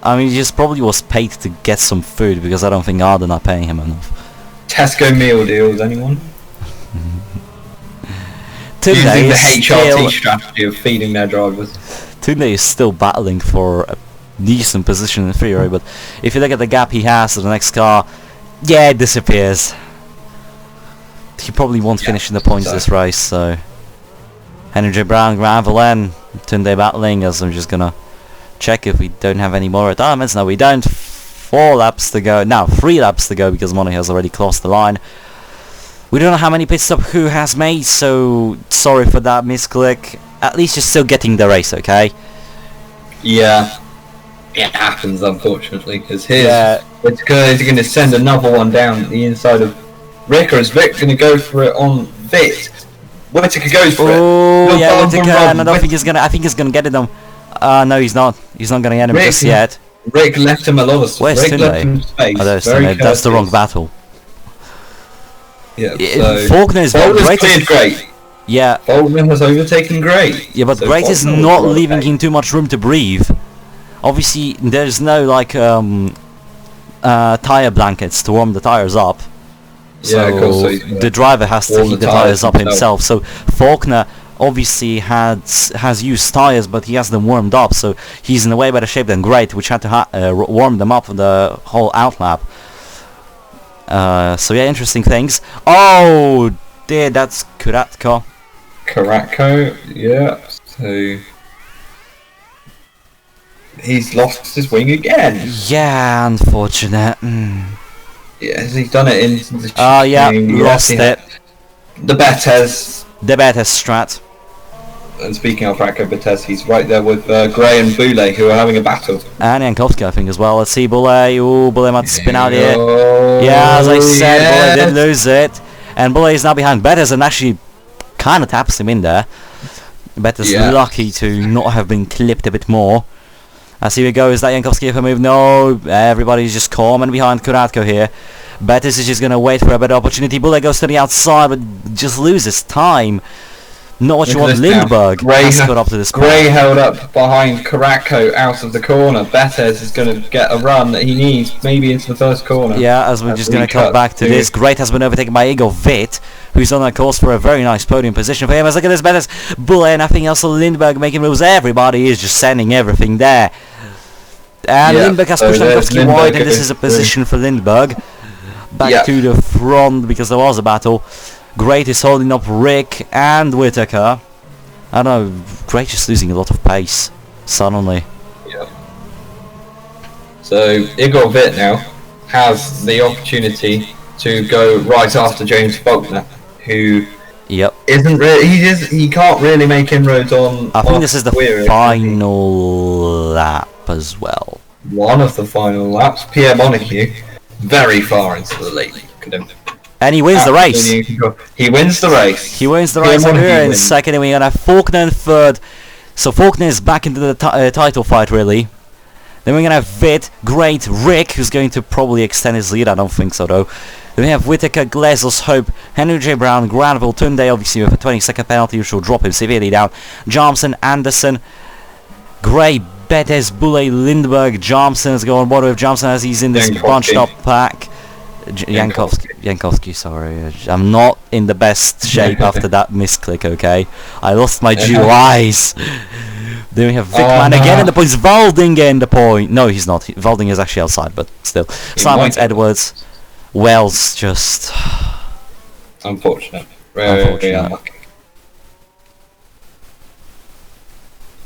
I mean, he just probably was paid to get some food because I don't think Arden are paying him enough. Tesco meal deals, anyone? Tunde using the HRT strategy of feeding their drivers. Tunde is still battling for a decent position in freeway, but if you look at the gap he has to the next car, yeah, it disappears. He probably won't finish in the points this race, so... Henry J. Brown, Granville and Tunde battling, as I'm just gonna check if we don't have any more retirements. No, we don't. 4 laps to go. Now, 3 laps to go because Monaco has already crossed the line. We don't know how many pit stops who has made, so sorry for that misclick. At least you're still getting the race, okay? Yeah. It happens, unfortunately, because it's going to send another one down the inside of Rick, or is Rick going to go for it on Vitt? Whittaker goes for it. Oh, yeah, Whittaker, and I don't think he's going to... I think he's going to get it, though. No, he's not. He's not going to get him just yet. Rick left him a lot of space. Where's Tunde? Oh, there's Tunde. That's the wrong battle. Yeah, so Faulkner is not Faulkner's great. cleared great. Yeah, Faulkner has overtaken great. yeah, but So Great is Faulkner not was leaving okay. him too much room to breathe. Obviously, there's no like tire blankets to warm the tires up. So Yeah, of course, so he's gonna the driver has to warm heat the the tires tyres up himself. So Faulkner obviously has used tires, but he has them warmed up, so he's in a way better shape than Great, which had to warm them up for the whole outlap. So yeah, interesting things. Oh dear, that's Kuratko. Karatko, yeah. So he's lost his wing again. Yeah, unfortunate. Yes, he's done it in the Oh yeah, yes, lost he it. had. The Betez. The better strat. And speaking of Ratko Betez, he's right there with Gray and Boulay, who are having a battle. And Yankovsky, I think, as well. Let's see, Boulay. Ooh, Boulay might spin out here. Oh, Yeah, as I said, yes. Boulay did lose it. And Boulay is now behind Betters and actually kind of taps him in there. Betters lucky to not have been clipped a bit more. As here we go, is that Yankovsky if a move? No, everybody's just calm and behind Kuratko here. Betters is just going to wait for a better opportunity. Boulay goes to the outside, but just loses time. Not what you want. Lindbergh has got up to this point. Gray held up behind Karatko out of the corner. Betez is going to get a run that he needs, maybe into the first corner. Yeah, as we're just going to come back to this. Great has been overtaken by Igor Witt, who's on a course for a very nice podium position for him. As look at this, Betez, Boulay, nothing else. So Lindbergh making moves. Everybody is just sending everything there. And Lindbergh has pushed Yankovsky wide, and this is a position for Lindbergh. Back to the front because there was a battle. Great is holding up Rick and Whitaker. I don't know, Great just losing a lot of pace suddenly. Yeah. So Igor Witt now has the opportunity to go right after James Faulkner, who isn't really he can't really make inroads on. I think this is the final lap as well. One of the final laps. Pierre Montague very far into the lead. Look at him. And he wins the race. He wins the race. He wins the race. We're in second, and we're gonna have Faulkner in third. So Faulkner is back into the title fight, really. Then we're gonna have Witt, Great, Rick, who's going to probably extend his lead. I don't think so, though. Then we have Whitaker, Glazos, Hope, Henry J. Brown, Granville, Tunde, obviously with a 20-second penalty, which will drop him severely down. Johnson, Anderson, Gray, Betez, Boulay, Lindbergh, Johnson is going on board with Johnson as he's in this bunched up pack. Yankovsky, sorry. I'm not in the best shape after that misclick, okay? I lost my dual eyes. Then we have Vickman again in the points. Valding in the point. No, he's not. Valding is actually outside, but still. Simons, Edwards, Wells, just... Unfortunate. Very unlucky.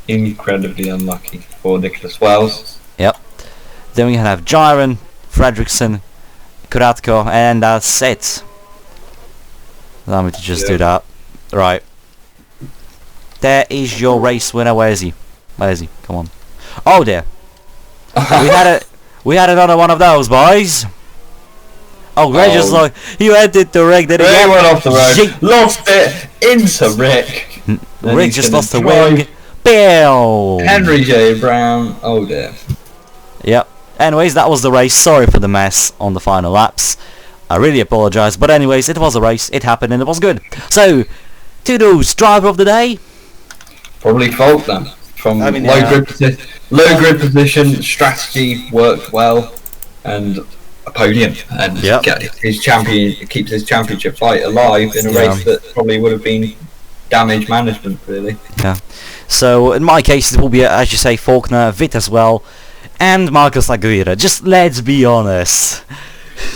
Incredibly unlucky for Nicholas Wells. Yep. Then we have Gyron, Fredrickson, Kuratko, and that's it. Allow me to just do that. Right. There is your race winner. Where is he? Where is he? Come on. Oh dear. we had another one of those, boys. Oh, Gray just like he went into Rick. Then Ray went off the road. Lost it into Rick. Rick just lost the wing. Bill. Henry J. Brown. Oh dear. Yep. Anyways, that was the race. Sorry for the mess on the final laps. I really apologise. But anyways, it was a race. It happened and it was good. So, Toodles, driver of the day? Probably Faulkner. From low grid position, strategy worked well, and a podium. And keeps his championship fight alive in a race that probably would have been damage management, really. Yeah. So, in my case, it will be, as you say, Faulkner, Witt as well, and Marcus Aguirre. Just let's be honest.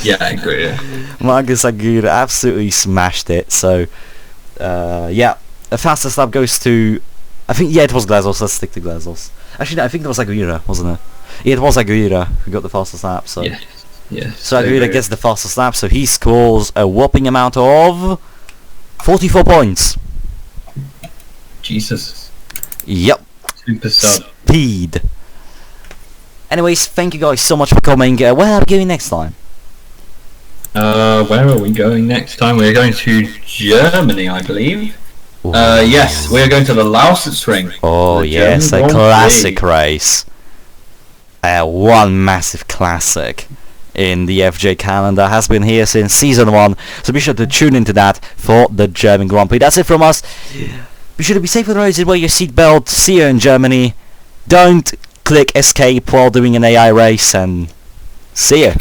Yeah, I agree. Marcus Aguirre absolutely smashed it. So, the fastest lap goes to... I think, it was Glazos. Let's stick to Glazos. Actually, no, I think it was Aguirre, wasn't it? Yeah, it was Aguirre who got the fastest lap. So, so Aguirre gets the fastest lap. So he scores a whopping amount of 44 points. Jesus. Yep. Super sub. Speed. Anyways, thank you guys so much for coming. Where are we going next time? Where are we going next time? We're going to Germany, I believe. Yes, we're going to the Lausitzring. Oh yes, a classic race. One massive classic. in the FJ calendar, has been here since season 1, so be sure to tune into that for the German Grand Prix. That's it from us. Be sure to be safe on the roads and wear your seatbelt. See you in Germany. Don't click escape while doing an AI race, and see you.